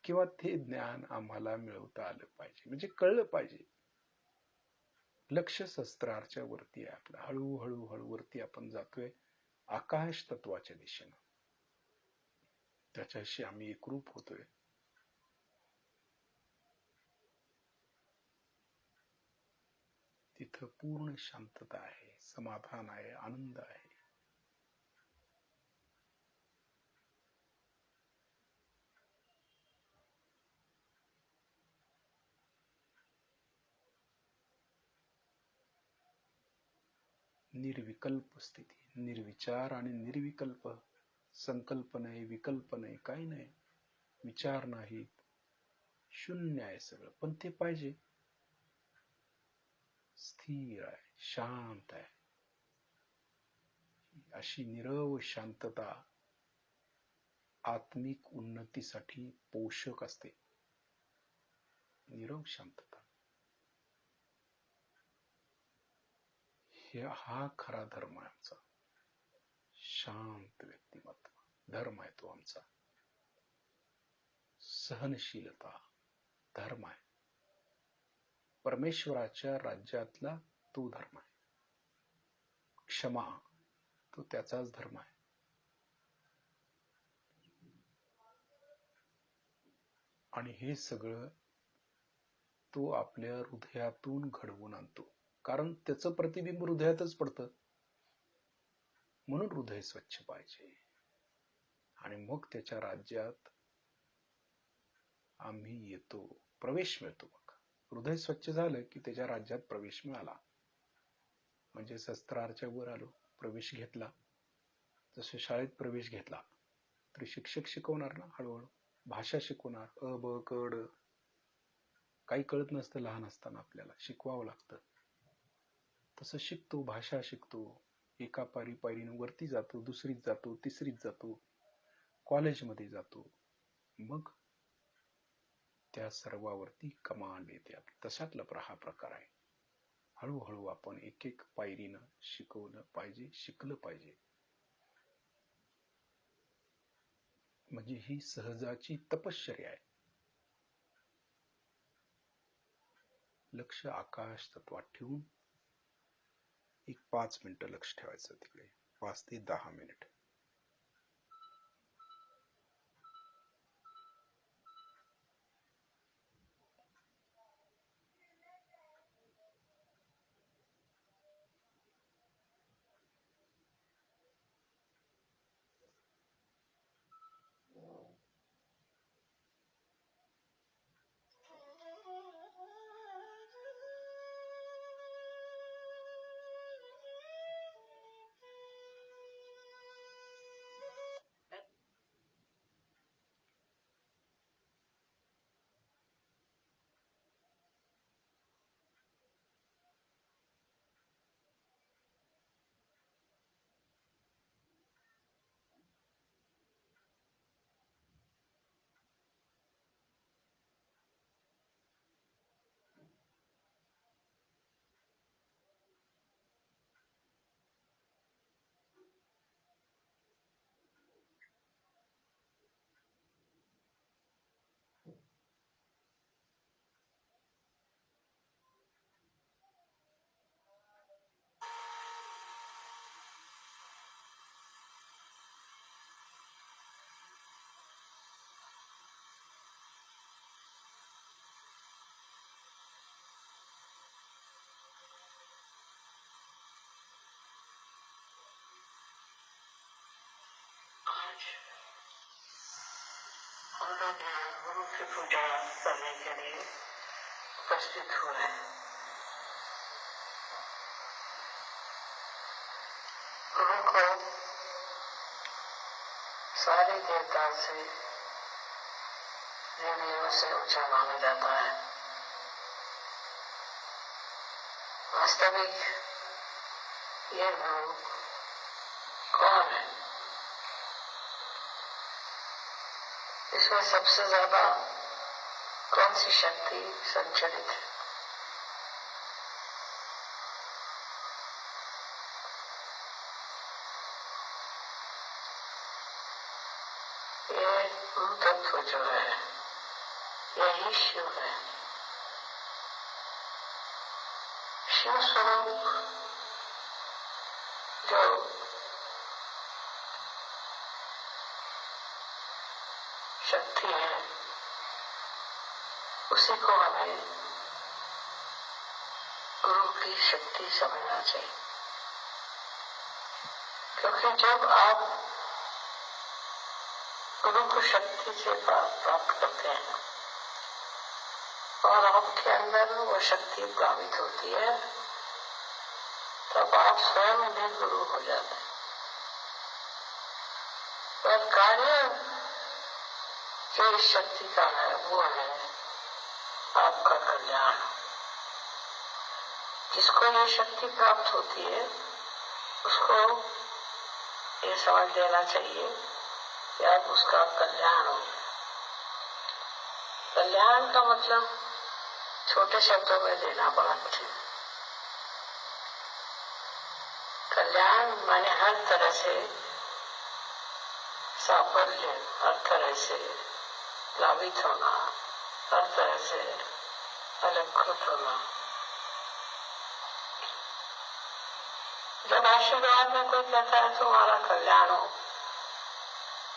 किंवा ते ज्ञान आम्हाला मिळवता आलं पाहिजे, म्हणजे कळलं पाहिजे. लक्ष शस्त्राच्या वरती आहे आपलं. हळूहळू वरती आपण जातोय आकाश तत्वाच्या दिशेनं. त्याच्याशी आम्ही एकरूप होतोय. तिथं पूर्ण शांतता आहे, समाधान आहे, आनंद आहे. निर्विकल्प स्थिती, निर्विचार आणि निर्विकल्प. संकल्प नाही, विकल्प नाही, काही नाही. विचार नाहीत, शून्य आहे सगळं. पण ते पाहिजे. स्थिर आहे, शांत आहे. अशी निरव शांतता आत्मिक उन्नतीसाठी पोषक असते. निरव शांतता हा खरा धर्म आहे आमचा. शांत व्यक्तिमत्व धर्म आहे तो आमचा. सहनशीलता धर्म आहे. परमेश्वराच्या राज्यातला तो धर्म आहे. क्षमा तो त्याचाच धर्म आहे. आणि हे सगळं तो आपल्या हृदयातून घडवून आणतो. कारण त्याचं प्रतिबिंब हृदयातच पडतं. म्हणून हृदय स्वच्छ पाहिजे. आणि मग त्याच्या राज्यात आम्ही येतो, प्रवेश मिळतो. मग हृदय स्वच्छ झालं की त्याच्या राज्यात प्रवेश मिळाला. म्हणजे शस्त्राच्या वर आलो, प्रवेश घेतला. जसं शाळेत प्रवेश घेतला तर शिक्षक शिकवणार ना, हळूहळू भाषा शिकवणार. अ ब क ड. काही कळत नसतं लहान असताना, आपल्याला शिकवावं लागतं. तसं शिकतो, भाषा शिकतो. एका पायरीनं वरती जातो, दुसरीत जातो, तिसरीत जातो, कॉलेजमध्ये जातो. मग त्या सर्वावरती कमांड येते. तशातला हा प्रकार आहे. हळूहळू आपण एक एक पायरीनं शिकवलं पाहिजे, शिकलं पाहिजे. म्हणजे ही सहजाची तपश्चर्या आहे. लक्ष आकाश तत्वात ठेवून एक 5 मिनिटं लक्ष ठेवायचं तिकडे. 5 ते 10 मिनिट. हम लोग यहाँ गुरु की पूजा करने के लिए उपस्थित हो रहे हैं। गुरु को सारे देवताओं से देवियों से ऊंचा माना जाता है। वास्तविक ये गुरु कौन है? इसमें सबसे ज्यादा कौन सी शक्ति संचरित है? ये तत्व जो है यही शिव है। शिव स्वरूप जो शक्ति है उसी को हमें गुरु की शक्ति समझना चाहिए। क्योंकि जब आप गुरु को शक्ति से प्राप्त करते हैं और आपके अंदर वो शक्ति प्लावित होती है, तब आप स्वयं भी गुरु हो जाते हैं। पर कार्य जो इस शक्ति का है वो है आपका कल्याण। जिसको ये शक्ति प्राप्त होती है उसको ये समझ लेना चाहिए कि अब उसका कल्याण हो। कल्याण का मतलब छोटे शब्दों में लेना बड़ा कठिन। कल्याण माने हर तरह से साफल्य, हर तरह से प्लावित होना, हर तरह से अलंकृत होना। जब आशीर्वाद में कोई कहता है तुम्हारा कल्याण हो,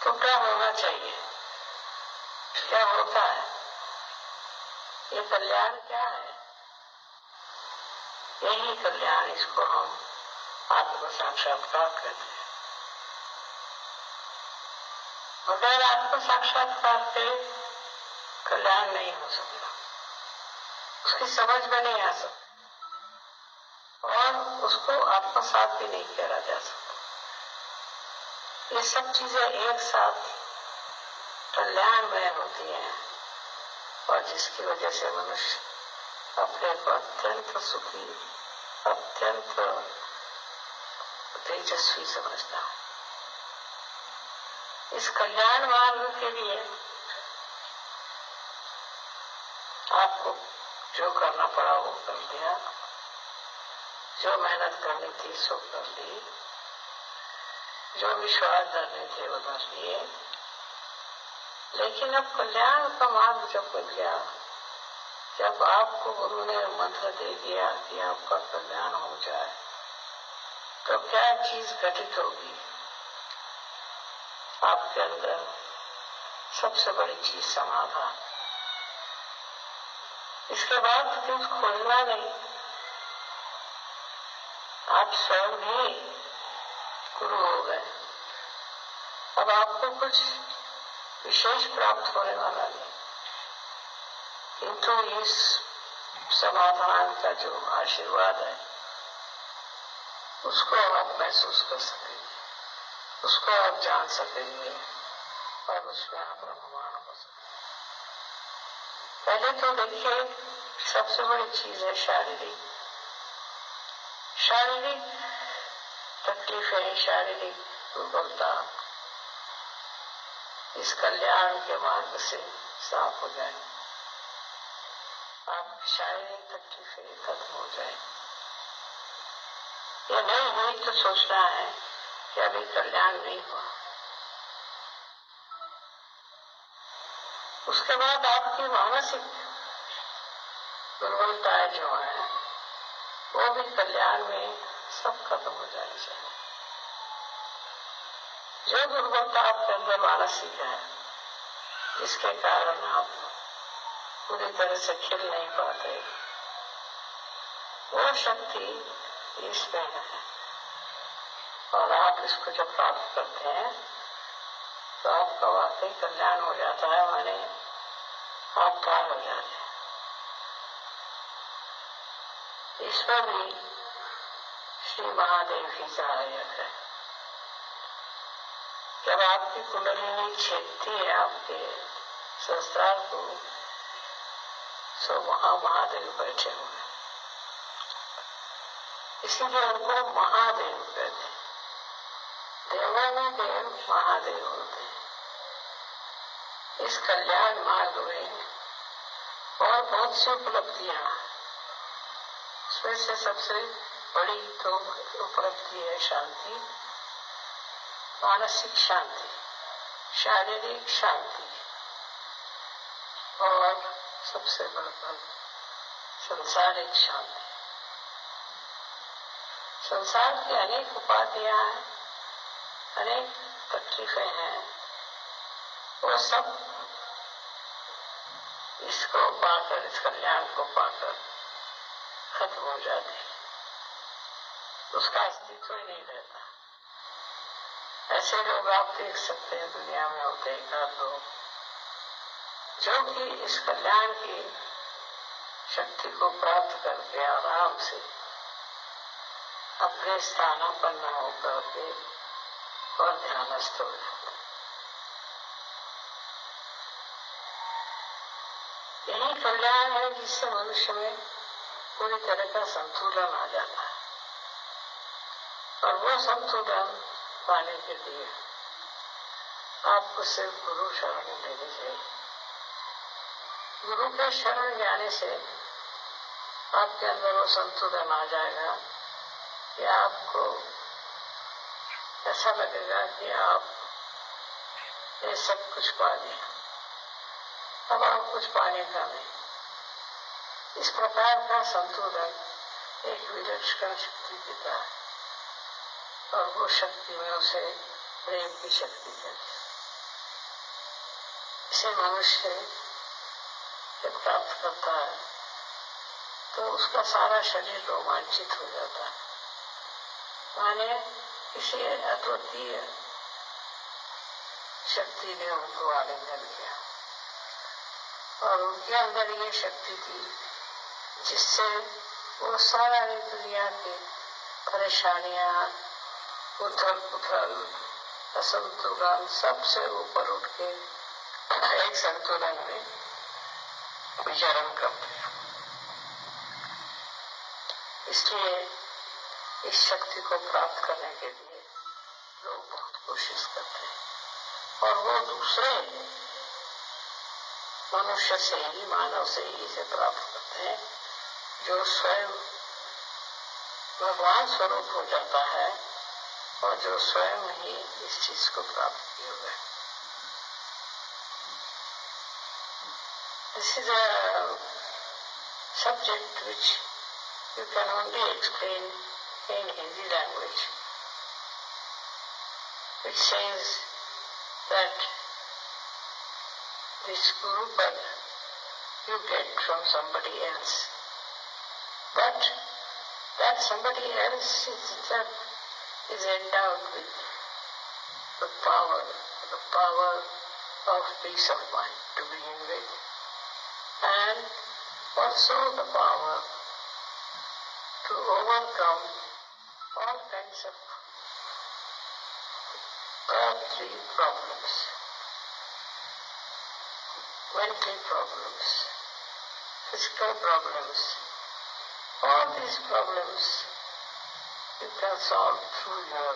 तो क्या होना चाहिए? क्या होता है? ये कल्याण क्या है? यही कल्याण, इसको हम आत्म साक्षात्कार कहते हैं। बगैर आत्म साक्षात्कार के कल्याण नहीं हो सकता, उसकी समझ में नहीं आ सकती और उसको आत्मसात भी नहीं करा जा सकता। ये सब चीजें एक साथ कल्याणमय होती हैं और जिसकी वजह से मनुष्य अपने को अत्यंत सुखी, अत्यंत तेजस्वी समझता है। इस कल्याण मार्ग के लिए आपको जो करना पड़ा वो कर दिया, जो मेहनत करनी थी सो कर ली, जो विश्वास धरने थे वो धर लिए। लेकिन अब कल्याण का मार्ग जब खुल गया, जब आपको गुरु ने मंत्र दे दिया कि आपका कल्याण हो जाए, तो क्या चीज घटित होगी आपके अंदर? सबसे बड़ी चीज समाधान। इसके बाद कुछ खोजना नहीं, आप स्वयं ही गुरु हो गए। अब आपको कुछ विशेष प्राप्त होने वाला नहीं, किंतु इस समाधान का जो आशीर्वाद है उसको आप महसूस कर सकेंगे, उसको आप जान सकेंगे और उसमें आप रममाण हो सकेंगे। पहले तो देखिए, सबसे बड़ी चीज है शारीरिक तकलीफें, शारीरिक दुर्बलता इस कल्याण के मार्ग से साफ हो जाए। आपकी शारीरिक तकलीफें खत्म हो जाए। ये नहीं हुई तो सोचना है कि अभी कल्याण नहीं हुआ। उसके बाद आपकी मानसिक दुर्बलताएं जो है वो भी कल्याण में सब खत्म हो जानी चाहिए। जो दुर्बलता आपके अंदर मानसिक है, जिसके कारण आप पूरी तरह से खिल नहीं पाते, वो शक्ति इसमें है और आप इसको जब प्राप्त करते हैं तो आपका वाकई कल्याण हो जाता है, माने आप पार हो जाते हैं। ईश्वर भी श्री महादेव की सहायक है। जब आपकी कुंडलिनी छेदती है आपके संस्कार को, सो वहां महादेव बैठे हुए, इसीलिए उनको महादेव कहते हैं। देवों में देव महादेव होते हैं। इस कल्याण मार्ग में और बहुत सी उपलब्धियां, उसमें से सबसे बड़ी तो उपलब्धि है शांति, मानसिक शांति, शारीरिक शांति, और सबसे बढ़कर संसारिक शांति। संसार की अनेक उपाधियां हैं, अनेक तकलीफें हैं, वो सब इसको पाकर, इस कल्याण को पाकर खत्म हो जाती है, उसका अस्तित्व ही नहीं रहता। ऐसे लोग आप देख सकते हैं दुनिया में होते हैं लोग जो कि इस कल्याण की शक्ति को प्राप्त करके आराम से अपने स्थानापन्न होकर के और ध्यानस्थ हो जाते। यही कल्याण है जिससे मनुष्य में पूरी तरह का संतुलन आ जाता है, और वो संतुलन पाने के लिए आपको सिर्फ गुरु शरण लेनी चाहिए। गुरु के शरण जाने से आपके अंदर वो संतुलन आ जाएगा कि आपको ऐसा लगेगा कि आप ये सब कुछ पा लिया, अब आप कुछ पाने का नहीं। इस प्रकार का संतुलन एक विलक्षण शक्ति देता है, और वो शक्ति में उसे प्रेम की शक्ति कहते हैं। इसे मनुष्य जब प्राप्त करता है तो उसका सारा शरीर रोमांचित हो जाता है, माने किसी अद्वितीय शक्ति ने उनको आलिंगन किया, और उनके अंदर ये शक्ति थी जिससे वो सारी दुनिया की परेशानियां, उथल पुथल, असंतुलन, सबसे ऊपर उठ के एक संतुलन में विचरण करते हैं। इसलिए इस शक्ति को प्राप्त करने के लिए लोग बहुत कोशिश करते हैं, और वो दूसरे मनुष्य से ही, मानव से ही इसे प्राप्त करते हैं, जो स्वयं भगवान स्वरूप हो जाता है और जो स्वयं ही इस चीज को प्राप्त किए हुए। This is a subject which you can only explain in Hindi language, which says that this Guru Pad you get from somebody else, but that somebody else is endowed with the power of peace of mind to begin with, and also the power to overcome all kinds of earthly problems, mental problems, physical problems. All these problems you can solve through your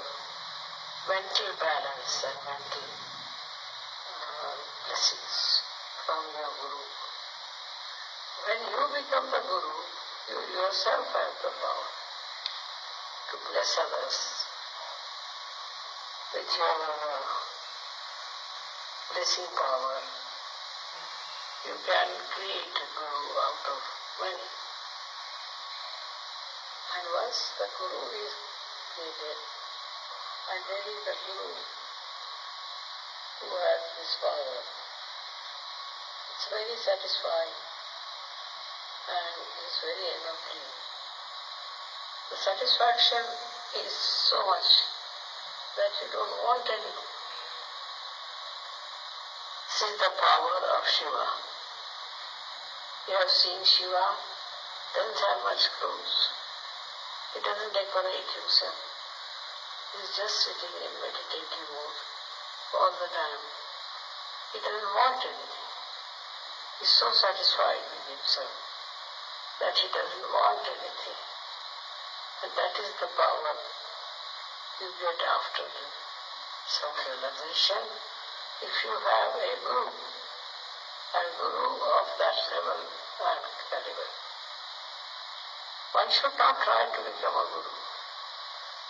mental balance and mental blessings from your Guru. When you become the Guru, you yourself have the power to bless others with your blessing power. You can create a Guru out of many. And once the Guru is created, and there is the Guru who has this power, it's very satisfying and it's very ennobling. The satisfaction is so much that you don't want anything. This is the power of Shiva. You have seen Shiva, doesn't have much clothes. He doesn't decorate himself. He's just sitting in meditative mode all the time. He doesn't want anything. He's so satisfied with himself that he doesn't want anything. And that is the power you get after self-realization. If you have a guru of that level and caliber. One should not try to become a guru.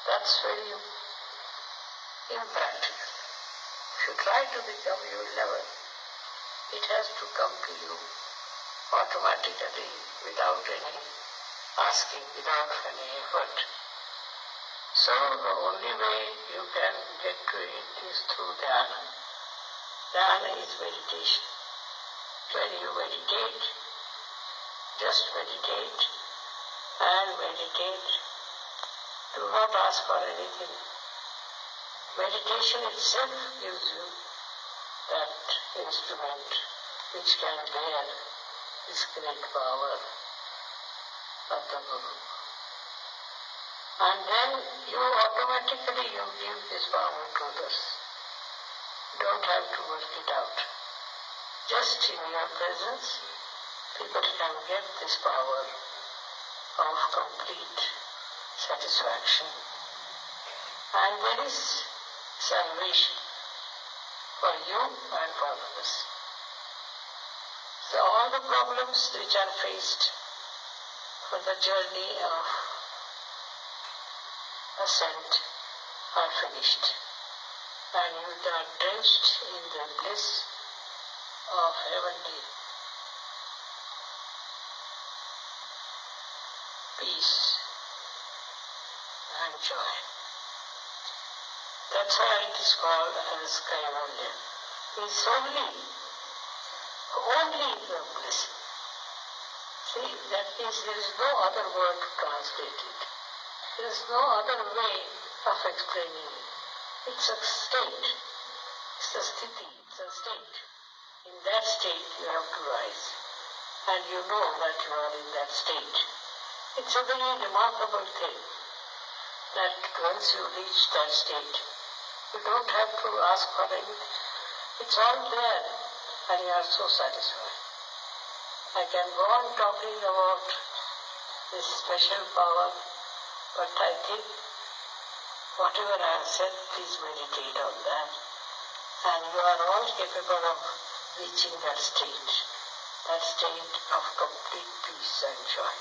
That's very impractical. If you try to become, you will never. It has to come to you automatically, without any asking, without any effort. So the only way you can get to it is through dhyana. Dhyana is meditation. When you meditate, just meditate and meditate. Do not ask for anything. Meditation itself gives you that instrument which can bear this great power of the Guru. And then you automatically give this power to others. You don't have to work it out. Just in your presence, people can get this power of complete satisfaction. And there is salvation for you and for others. So all the problems which are faced for the journey of ascent are finished. And you are drenched in the bliss of heavenly peace and joy. That's why it is called as Kaivalya. It's only the bliss. See, that means there is no other word to translate it. There is no other way of explaining it. It's a state. It's a sthiti. It's a state. In that state you have to rise. And you know that you are in that state. It's a very remarkable thing that once you reach that state, you don't have to ask for anything. It's all there and you are so satisfied. I can go on talking about this special power, but I think whatever I have said, please meditate on that. And you are all capable of reaching that state of complete peace and joy.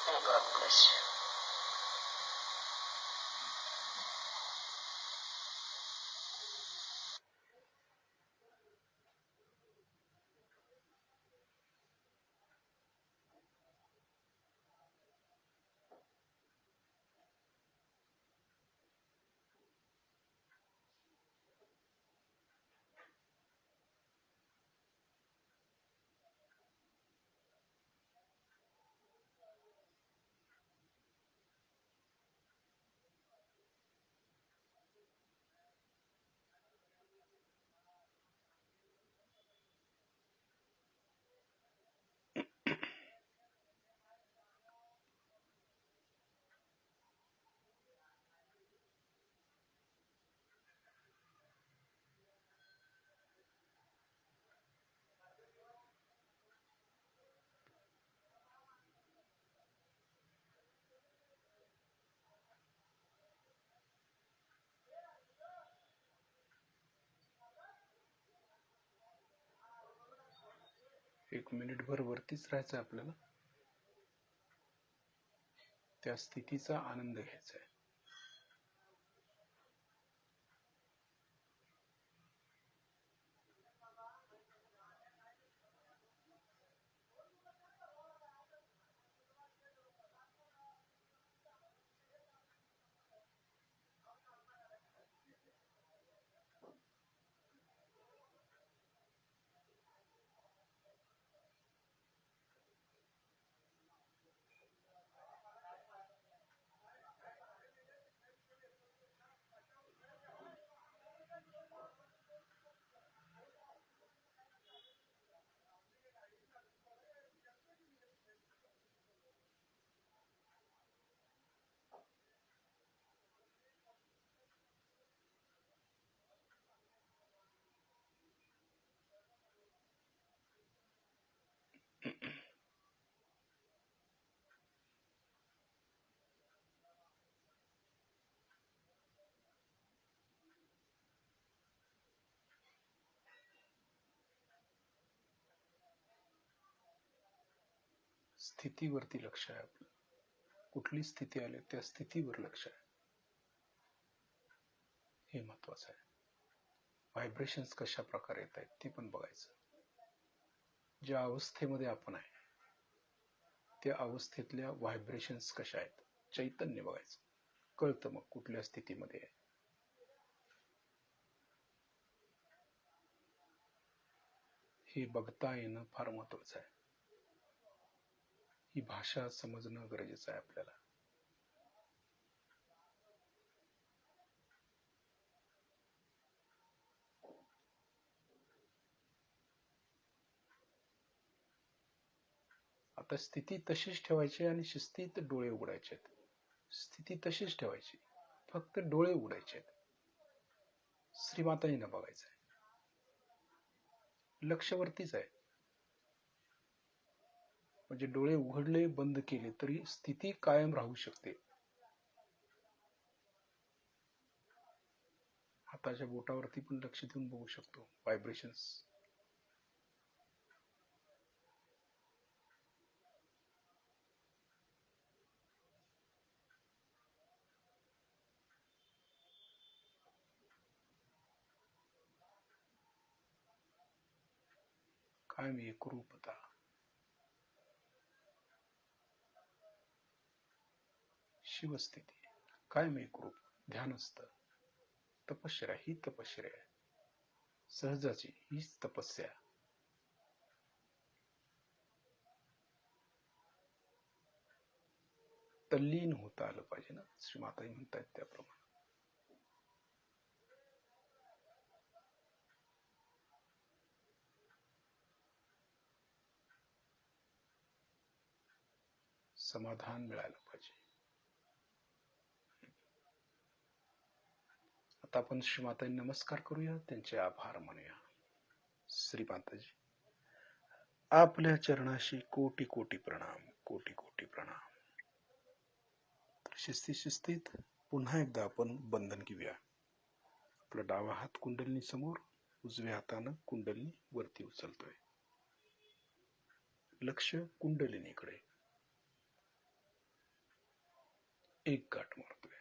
May God bless you. एक मिनिटभर वरतीच राहायचं आपल्याला, त्या स्थितीचा आनंद घ्यायचा आहे. स्थितीवरती लक्ष आहे आपलं. कुठली स्थिती आली त्या स्थितीवर लक्ष आहे. हे महत्वाचं आहे. व्हायब्रेशन्स कशा प्रकारे येत आहेत ते पण बघायचं. ज्या अवस्थेमध्ये आपण आहे त्या अवस्थेतल्या व्हायब्रेशन्स कशा आहेत, चैतन्य बघायचं. कळतं मग कुठल्या स्थितीमध्ये आहे. हे बघता येणं फार महत्वाचं आहे. ही भाषा समजणं गरजेचं आहे आपल्याला. आता स्थिती तशीच ठेवायची आणि शिस्तीत डोळे उघडायचे आहेत. स्थिती तशीच ठेवायची, फक्त डोळे उघडायचे आहेत. श्रीमाताजींना बघायचं आहे. लक्ष वरतीच आहे. म्हणजे डोळे उघडले बंद केले तरी स्थिती कायम राहू शकते. हाताच्या बोटावरती पण लक्ष देऊन बघू शकतो व्हायब्रेशन्स. कायम एकरूपता. शिवस्थिती, कायम एकरूप. ध्यानस्थ. तपश्चर्या ही तपश्चर्या आहे. सहजाची हीच तपस्या. तल्लीन होता आलं पाहिजे ना, श्रीमाताजी म्हणतायत त्याप्रमाणे. समाधान मिळालं पाहिजे. आता आपण श्रीमाताजी नमस्कार करूया, त्यांचे आभार मानूया. श्रीमाताजी, आपल्या चरणाशी कोटी कोटी प्रणाम, कोटी कोटी प्रणाम. शिस्तीत पुन्हा एकदा आपण बंधन घेऊया. आपला डावा हात कुंडलिनी समोर, उजव्या हातानं कुंडलिनी वरती उचलतोय. लक्ष कुंडलिनीकडे. एक गाठ मारतोय.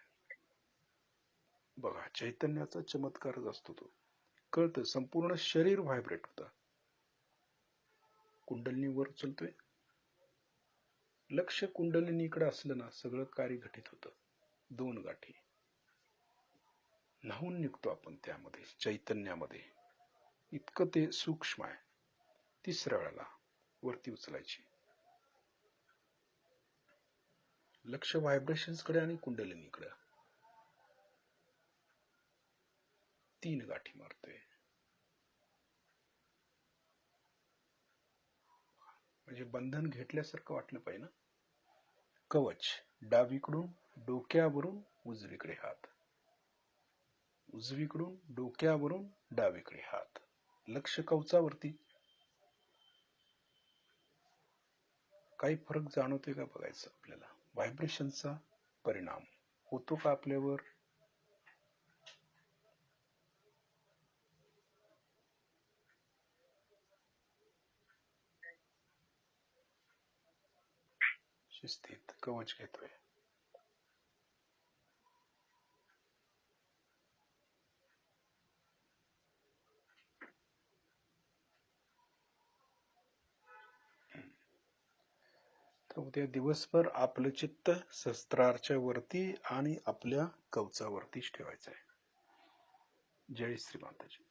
बघा, चैतन्याचा चमत्कारच असतो तो. कळतं, संपूर्ण शरीर व्हायब्रेट होतं. कुंडलिनी वर उचलतोय. लक्ष कुंडलिनीकडे असलं ना, सगळं कार्य घटित होतं. 2 गाठी न्हावून निघतो आपण त्यामध्ये, चैतन्यामध्ये. इतकं ते सूक्ष्म आहे. 3ऱ्या वेळेला वरती उचलायची. लक्ष व्हायब्रेशन्स कडे आणि कुंडलिनीकडे. 3 गाठी मारतोय. म्हणजे बंधन घेतल्यासारखं वाटलं पाहिजे ना. कवच. डावीकडून डोक्यावरून उजवीकडे हात, उजवीकडून डोक्यावरून डावीकडे हात. लक्ष कवचावरती. काही फरक जाणवतोय का बघायचं आपल्याला. व्हायब्रेशनचा परिणाम होतो का आपल्यावर. शिस्तीत कवच घेतोय. तर उद्या दिवसभर आपलं चित्त शस्त्राच्या वरती आणि आपल्या कवचावरतीच ठेवायचं आहे. जय श्री माताजी.